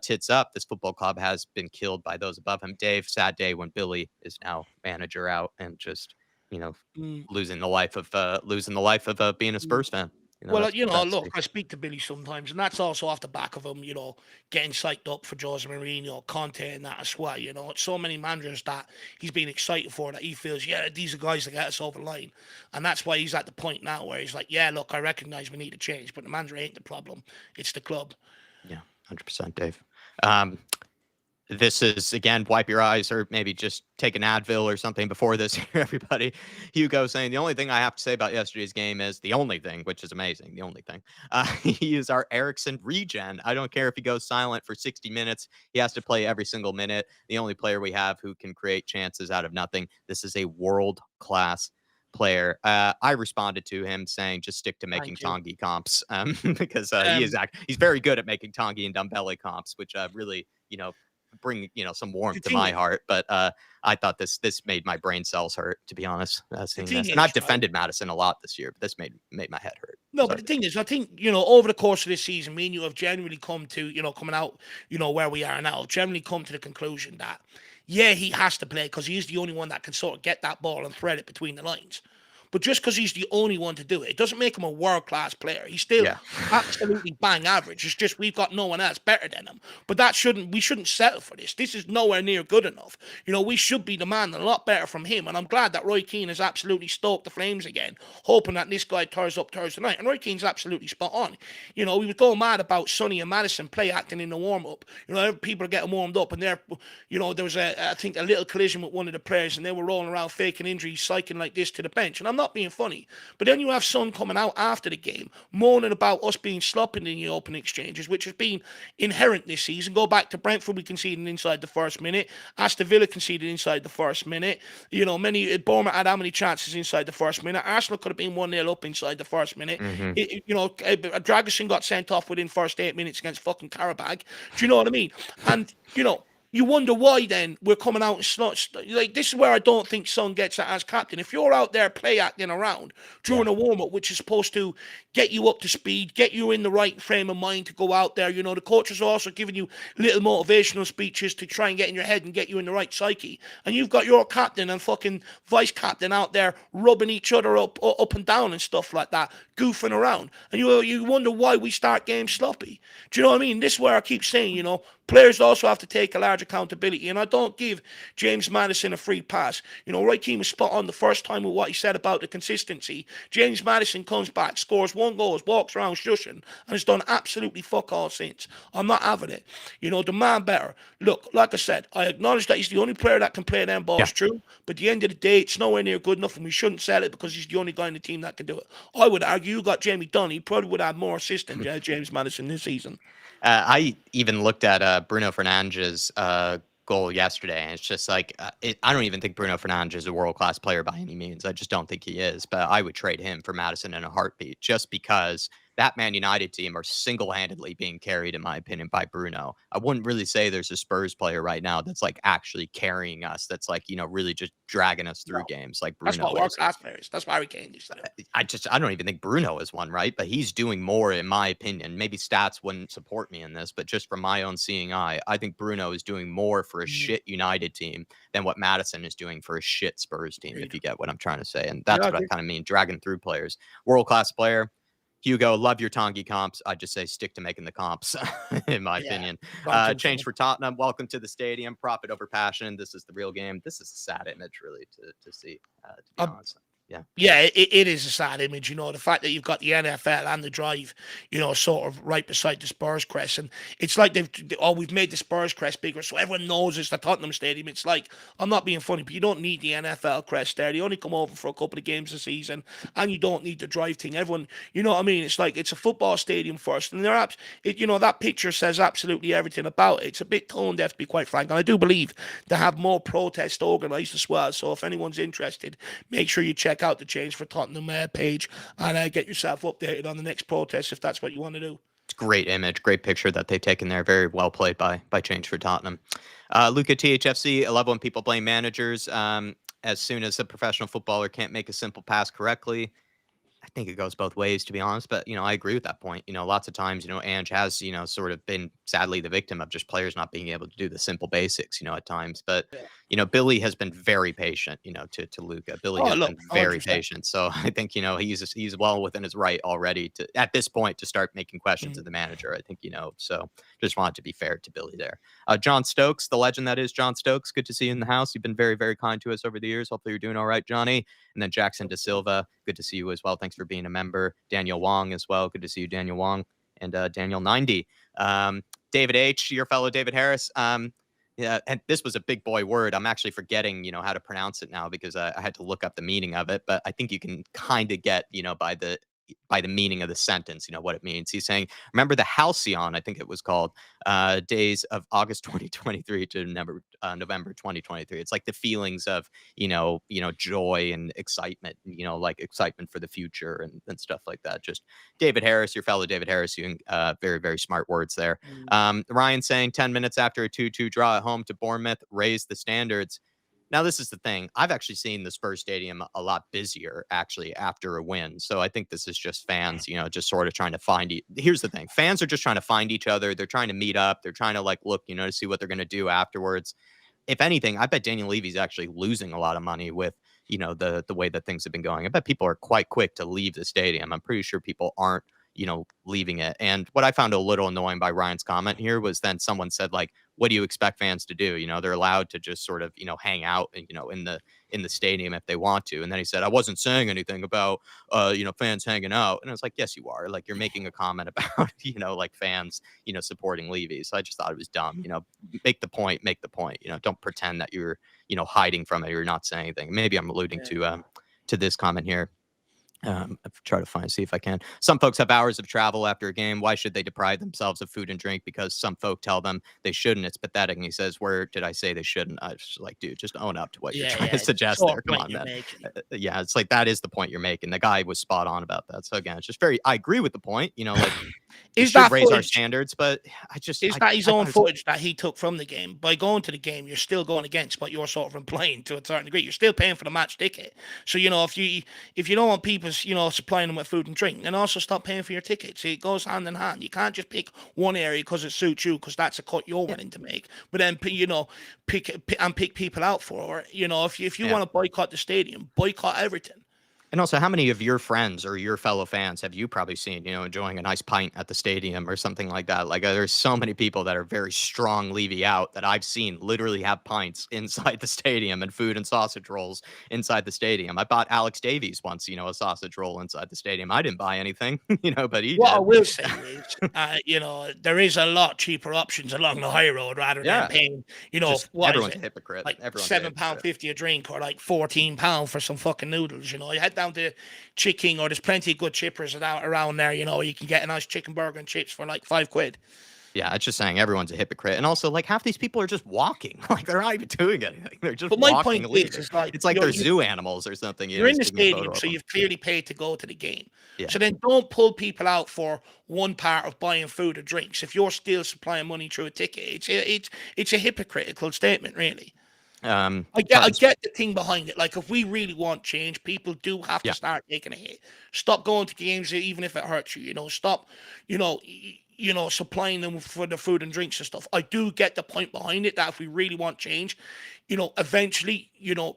Speaker 2: Tits up. This football club has been killed by those above him. Dave, sad day when Billy is now manager out and just losing the life of being a Spurs fan.
Speaker 3: Look, I speak to Billy sometimes, and that's also off the back of him, getting psyched up for Jose Mourinho, Conte, and that as well. It's so many managers that he's been excited for, that he feels, these are guys that get us over the line. And that's why he's at the point now where he's like, look, I recognize we need to change, but the manager ain't the problem. It's the club.
Speaker 2: Yeah, 100%, Dave. This is, again, wipe your eyes or maybe just take an Advil or something before this here, everybody. Hugo saying, the only thing I have to say about yesterday's game is the only thing, which is amazing. The only thing. He is our Ericsson regen. I don't care if he goes silent for 60 minutes. He has to play every single minute. The only player we have who can create chances out of nothing. This is a world-class player. I responded to him saying, just stick to making Tongi comps because he's very good at making Tongi and Dumbelli comps, which really, bring some warmth to my heart. But I thought this made my brain cells hurt, to be honest, seeing this. And I've defended Madison a lot this year, but this made my head hurt.
Speaker 3: No, but the thing is, I think, over the course of this season, me and you have generally come to, coming out, where we are now, generally come to the conclusion that, yeah, he has to play because he's the only one that can sort of get that ball and thread it between the lines. But just because he's the only one to do it, it doesn't make him a world-class player. He's still absolutely bang average. It's just we've got no one else better than him. But we shouldn't settle for this. This is nowhere near good enough. We should be demanding a lot better from him. And I'm glad that Roy Keane has absolutely stoked the flames again, hoping that this guy turns up Thursday night. And Roy Keane's absolutely spot on. We were going mad about Sonny and Madison play acting in the warm-up. People are getting warmed up, and there was I think a little collision with one of the players, and they were rolling around faking injuries, psyching like this to the bench. And I'm not being funny, but then you have Son coming out after the game moaning about us being sloppy in the open exchanges, which has been inherent this season. Go back to Brentford, we conceded inside the first minute. Aston Villa conceded inside the first minute. Bournemouth had how many chances inside the first minute? Arsenal could have been 1-0 up inside the first minute. Dragusin got sent off within first 8 minutes against fucking Karabag. Do you know what I mean? And you wonder why then we're coming out and this is where I don't think Son gets it as captain. If you're out there play acting around during a warm-up, which is supposed to get you up to speed, get you in the right frame of mind to go out there, the coaches are also giving you little motivational speeches to try and get in your head and get you in the right psyche. And you've got your captain and fucking vice captain out there rubbing each other up and down and stuff like that, goofing around. And you wonder why we start games sloppy. Do you know what I mean? This is where I keep saying, players also have to take a large accountability, and I don't give James Maddison a free pass. Roy Keane was spot on the first time with what he said about the consistency. James Maddison comes back, scores 1 goal, walks around shushing, and has done absolutely fuck all since. I'm not having it. Demand better. Look, like I said, I acknowledge that he's the only player that can play them balls true, but at the end of the day, it's nowhere near good enough, and we shouldn't sell it because he's the only guy in the team that can do it. I would argue you got Jamie Dunn. He probably would have more assists than James Maddison this season.
Speaker 2: I even looked at Bruno Fernandes' goal yesterday, and it's just like I don't even think Bruno Fernandes is a world-class player by any means. I just don't think he is, but I would trade him for Maddison in a heartbeat just because that Man United team are single-handedly being carried, in my opinion, by Bruno. I wouldn't really say there's a Spurs player right now that's like actually carrying us, that's like, really just dragging us through games like Bruno.
Speaker 3: That's what world-class players. That's Harry Kane used to do.
Speaker 2: I don't even think Bruno is one, right? But he's doing more, in my opinion. Maybe stats wouldn't support me in this, but just from my own seeing eye, I think Bruno is doing more for a shit United team than what Maddison is doing for a shit Spurs team, if you get what I'm trying to say. And that's what I kind of mean, dragging through players. World-class player. Hugo, love your Tongi comps. I just say stick to making the comps, in my opinion. Change for Tottenham. Welcome to the stadium. Profit over passion. This is the real game. This is a sad image, really, to see, to be honest.
Speaker 3: Yeah, it is a sad image, the fact that you've got the NFL and the Drive, sort of right beside the Spurs crest. And it's like we've made the Spurs crest bigger so everyone knows it's the Tottenham Stadium. It's like, I'm not being funny, but you don't need the NFL crest there. They only come over for a couple of games a season, and you don't need the Drive thing. Everyone, you know what I mean? It's like, it's a football stadium first. And that picture says absolutely everything about it. It's a bit tone deaf, to be quite frank. And I do believe they have more protests organised as well. So if anyone's interested, make sure you check out the Change for Tottenham page and get yourself updated on the next protest if that's what you want to do.
Speaker 2: It's a great image, great picture that they've taken there. Very well played by Change for Tottenham. Luca THFC, I love when people blame managers. As soon as a professional footballer can't make a simple pass correctly, I think it goes both ways, to be honest. But, I agree with that point. Lots of times, Ange has, sort of been sadly the victim of just players not being able to do the simple basics, at times. But, Billy has been very patient, to Luca. Billy has been very 100%. Patient. So I think, he's well within his right already to, at this point, to start making questions of the manager. I think, so just wanted to be fair to Billy there. John Stokes, the legend that is John Stokes. Good to see you in the house. You've been very, very kind to us over the years. Hopefully you're doing all right, Johnny. And then Jackson De Silva, good to see you as well. Thanks for being a member. Daniel Wong as well. Good to see you, Daniel Wong. And Daniel 90. David H., your fellow David Harris. Yeah, and this was a big boy word. I'm actually forgetting, how to pronounce it now because I had to look up the meaning of it. But I think you can kind of get, by the meaning of the sentence, what it means. He's saying, remember the halcyon, I think it was called, days of August 2023 to November 2023. It's like the feelings of, joy and excitement, like excitement for the future and stuff like that. Just David Harris, your fellow David Harris, using very, very smart words there. Ryan saying 10 minutes after a 2-2 draw at home to Bournemouth, raised the standards. Now, this is the thing. I've actually seen the Spurs Stadium a lot busier, actually, after a win. So I think this is just fans, just sort of trying to find. Here's the thing. Fans are just trying to find each other. They're trying to meet up. They're trying to, look, to see what they're going to do afterwards. If anything, I bet Daniel Levy's actually losing a lot of money with, the way that things have been going. I bet people are quite quick to leave the stadium. I'm pretty sure people aren't, leaving it. And what I found a little annoying by Ryan's comment here was then someone said, like, what do you expect fans to do? They're allowed to just sort of, hang out, in the stadium if they want to. And then he said, I wasn't saying anything about, fans hanging out. And I was like, yes, you are. Like, you're making a comment about, like fans, supporting Levy. So I just thought it was dumb. Make the point. Don't pretend that you're, hiding from it. Or you're not saying anything. Maybe I'm alluding to this comment here. I've tried to see if I can. Some folks have hours of travel after a game. Why should they deprive themselves of food and drink? Because some folk tell them they shouldn't. It's pathetic. And he says, where did I say they shouldn't? I was just like, dude, just own up to what you're trying to suggest there. Come on, man. Yeah, it's like that is the point you're making. The guy was spot on about that. So again, it's just I agree with the point. Like, we should raise our standards, but is
Speaker 3: that his own footage that he took from the game? By going to the game, you're still going against what you're sort of implying to a certain degree. You're still paying for the match ticket. So if you don't want people, supplying them with food and drink, then also stop paying for your tickets. It goes hand in hand. You can't just pick one area because it suits you, because that's a cut you're willing to make. But then pick people out for it. If you want to boycott the stadium, boycott everything.
Speaker 2: And also, how many of your friends or your fellow fans have you probably seen, enjoying a nice pint at the stadium or something like that? Like, there's so many people that are very strong Levy out that I've seen literally have pints inside the stadium and food and sausage rolls inside the stadium. I bought Alex Davies once, a sausage roll inside the stadium. I didn't buy anything, but he did.
Speaker 3: I will say is, there is a lot cheaper options along the high road rather than paying,
Speaker 2: everyone's a hypocrite.
Speaker 3: Like £7.50 a drink or like £14 for some fucking noodles. You head down to Chicken, or there's plenty of good chippers around there. You can get a nice chicken burger and chips for like £5.
Speaker 2: Yeah, it's just saying everyone's a hypocrite. And also, like, half these people are just walking. Like, they're not even doing anything. They're just walking.
Speaker 3: But my point is
Speaker 2: it's like they're zoo animals or something.
Speaker 3: You're in the stadium, so you've clearly paid to go to the game. Yeah. So then don't pull people out for one part of buying food or drinks. If you're still supplying money through a ticket, it's a hypocritical statement, really. I get the thing behind it. Like, if we really want change, people do have to start taking a hit. Stop going to games even if it hurts you. Stop, supplying them for the food and drinks and stuff. I do get the point behind it, that if we really want change, eventually,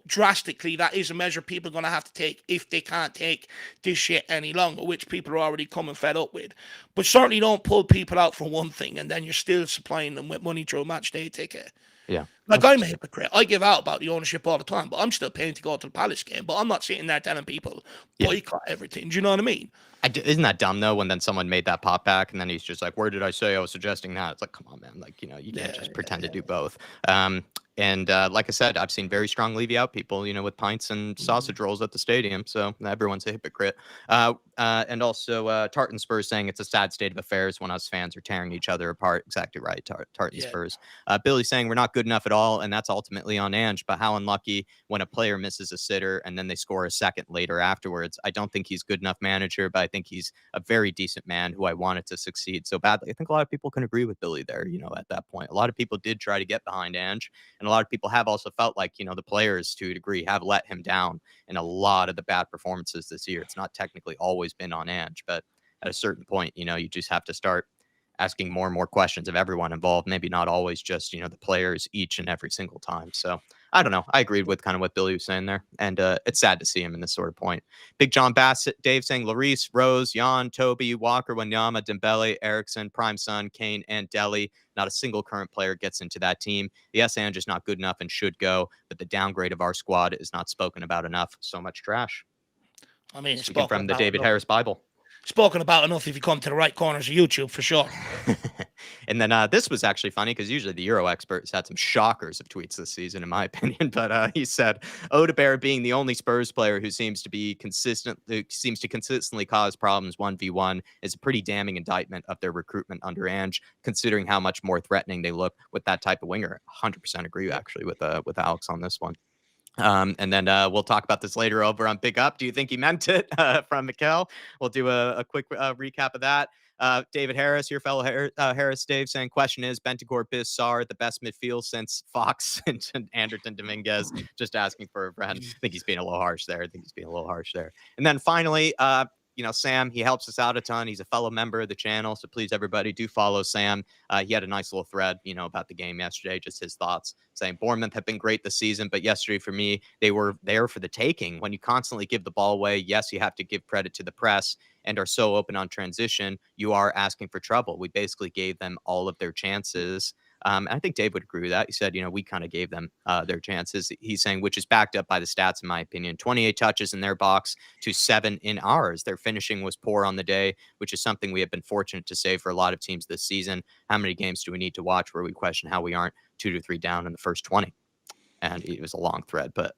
Speaker 3: drastically, that is a measure people are going to have to take if they can't take this shit any longer, which people are already coming fed up with. But certainly don't pull people out for one thing and then you're still supplying them with money through a match day ticket.
Speaker 2: Yeah.
Speaker 3: Like, I'm a hypocrite. I give out about the ownership all the time, but I'm still paying to go to the Palace game. But I'm not sitting there telling people boycott everything. Do you know what I mean?
Speaker 2: Isn't that dumb, though, when then someone made that pop back and then he's just like, where did I say I was suggesting that? It's like, come on, man. Like, you can't just pretend to do both. And like I said, I've seen very strong Levy out people, with pints and sausage rolls at the stadium. So everyone's a hypocrite. And also Tartan Spurs saying it's a sad state of affairs when us fans are tearing each other apart. Exactly right, Tartan Spurs. Billy saying we're not good enough at all, and that's ultimately on Ange. But how unlucky when a player misses a sitter and then they score a second later afterwards. I don't think he's good enough manager, but I think he's a very decent man who I wanted to succeed so badly. I think a lot of people can agree with Billy there, at that point. A lot of people did try to get behind Ange, and a lot of people have also felt like, the players to a degree have let him down in a lot of the bad performances this year. It's not technically always been on Ange, but at a certain point, you just have to start asking more and more questions of everyone involved. Maybe not always just, the players each and every single time. So I don't know. I agreed with kind of what Billy was saying there. And it's sad to see him in this sort of point. Big John Bassett, Dave saying Lloris, Rose, Jan, Toby, Walker, Wanyama, Dembele, Eriksson, Prime Son, Kane, and Dele. Not a single current player gets into that team. Yes, Ange is not good enough and should go, but the downgrade of our squad is not spoken about enough. So much trash.
Speaker 3: I mean,
Speaker 2: speaking from the David Harris Bible.
Speaker 3: Spoken about enough if you come to the right corners of YouTube, for sure.
Speaker 2: And then this was actually funny because usually the Euro experts had some shockers of tweets this season, in my opinion. But he said, Odegaard being the only Spurs player who seems to consistently cause problems 1v1 is a pretty damning indictment of their recruitment under Ange, considering how much more threatening they look with that type of winger. 100% agree, actually, with Alex on this one. And then we'll talk about this later over on Big Up. Do you think he meant it from Mikel? We'll do a quick recap of that. David Harris, your fellow Harris, Dave, saying, question is, Bentancur, Biz, Sarr, the best midfield since Fox and Anderton Dominguez, just asking for a friend. I think he's being a little harsh there. And then finally, Sam, he helps us out a ton. He's a fellow member of the channel. So please, everybody, do follow Sam. He had a nice little thread, about the game yesterday, just his thoughts, saying Bournemouth have been great this season, but yesterday for me, they were there for the taking. When you constantly give the ball away, yes, you have to give credit to the press and are so open on transition, you are asking for trouble. We basically gave them all of their chances. And I think Dave would agree with that. He said, we kind of gave them their chances. He's saying, which is backed up by the stats, in my opinion. 28 touches in their box to 7 in ours. Their finishing was poor on the day, which is something we have been fortunate to say for a lot of teams this season. How many games do we need to watch where we question how we aren't 2 to 3 down in the first 20? And it was a long thread, but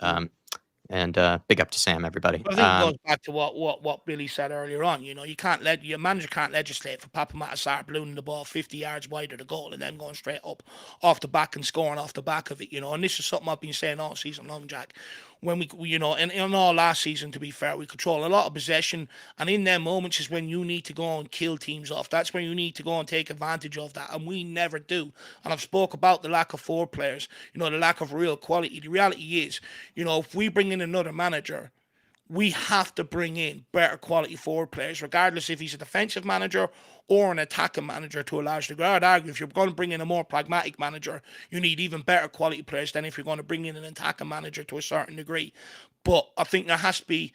Speaker 2: big up to Sam, everybody.
Speaker 3: I think it goes back to what Billy said earlier on. Your manager can't legislate for Papa Matasar ballooning the ball 50 yards wide of the goal and then going straight up off the back and scoring off the back of it. And this is something I've been saying all season long, Jack. When we, in all last season, to be fair, we control a lot of possession, and in them moments is when you need to go and kill teams off. That's when you need to go and take advantage of that, and we never do. And I've spoke about the lack of forward players, the lack of real quality. The reality is, if we bring in another manager, we have to bring in better quality forward players, regardless if he's a defensive manager or an attacking manager to a large degree. I'd argue if you're going to bring in a more pragmatic manager, you need even better quality players than if you're going to bring in an attacking manager to a certain degree. But I think there has to be,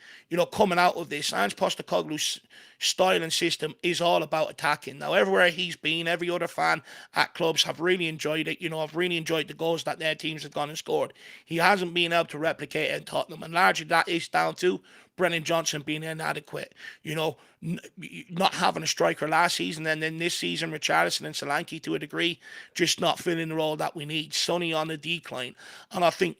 Speaker 3: coming out of this, Ange Postecoglou's style and system is all about attacking. Now, everywhere he's been, every other fan at clubs have really enjoyed it. I've really enjoyed the goals that their teams have gone and scored. He hasn't been able to replicate it in Tottenham, and largely that is down to Brennan Johnson being inadequate. Not having a striker last season, and then this season, Richarlison and Solanke to a degree, just not filling the role that we need. Sonny on the decline. And I think,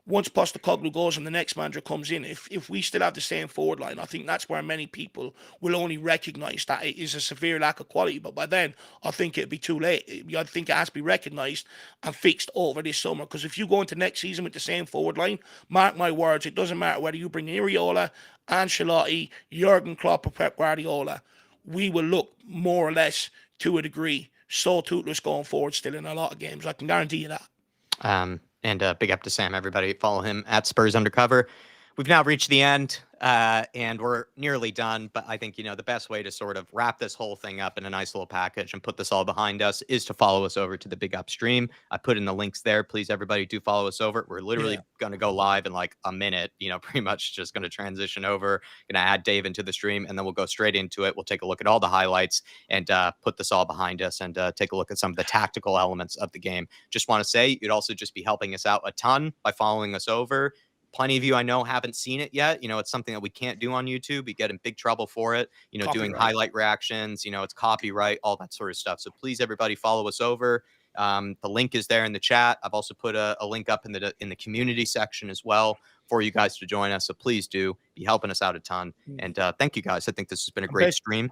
Speaker 3: once Postecoglou goes and the next manager comes in, if we still have the same forward line, I think that's where many people will only recognise that it is a severe lack of quality. But by then, I think it'd be too late. I think it has to be recognised and fixed over this summer. Because if you go into next season with the same forward line, mark my words, it doesn't matter whether you bring Iriola, Ancelotti, Jurgen Klopp or Pep Guardiola, we will look more or less to a degree so toothless going forward still in a lot of games. I can guarantee you that.
Speaker 2: And big up to Sam, everybody. Follow him at Spurs Undercover. We've now reached the end, and we're nearly done. But I think, the best way to sort of wrap this whole thing up in a nice little package and put this all behind us is to follow us over to the Big Up stream. I put in the links there. Please, everybody, do follow us over. We're literally going to go live in like a minute, pretty much just going to transition over, going to add Dave into the stream, and then we'll go straight into it. We'll take a look at all the highlights and put this all behind us and take a look at some of the tactical elements of the game. Just want to say you'd also just be helping us out a ton by following us over. Plenty of you I know haven't seen it yet. It's something that we can't do on YouTube. We get in big trouble for it. Doing highlight reactions, it's copyright, all that sort of stuff. So please, everybody, follow us over. The link is there in the chat. I've also put a link up in the community section as well for you guys to join us. So please do be helping us out a ton. And thank you guys. I think this has been a great stream.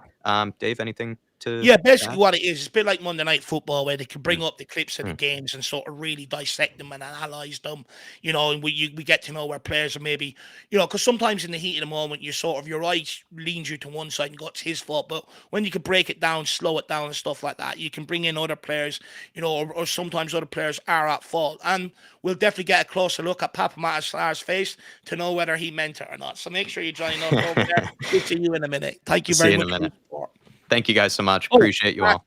Speaker 2: Dave, anything to
Speaker 3: basically what it is, it's a bit like Monday Night Football where they can bring up the clips of the games and sort of really dissect them and analyze them, and we get to know where players are maybe, because sometimes in the heat of the moment, your eyes leans you to one side and go, it's his fault. But when you can break it down, slow it down and stuff like that, you can bring in other players, or sometimes other players are at fault. And we'll definitely get a closer look at Papa Matasar's face to know whether he meant it or not. So make sure you join us over there. We'll see you in a minute. Thank you very much for your support.
Speaker 2: Thank you guys so much. Appreciate you all.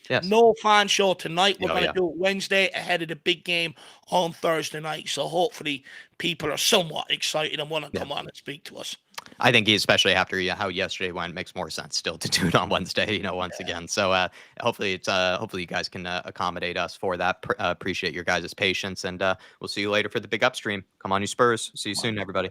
Speaker 3: Yes. No fan show tonight. We're going to do it Wednesday ahead of the big game on Thursday night. So hopefully people are somewhat excited and want to come on and speak to us.
Speaker 2: I think especially after how yesterday went, makes more sense still to do it on Wednesday, once again. So hopefully you guys can accommodate us for that. Appreciate your guys' patience, and we'll see you later for the Big Up stream. Come on, you Spurs. See you soon, everybody.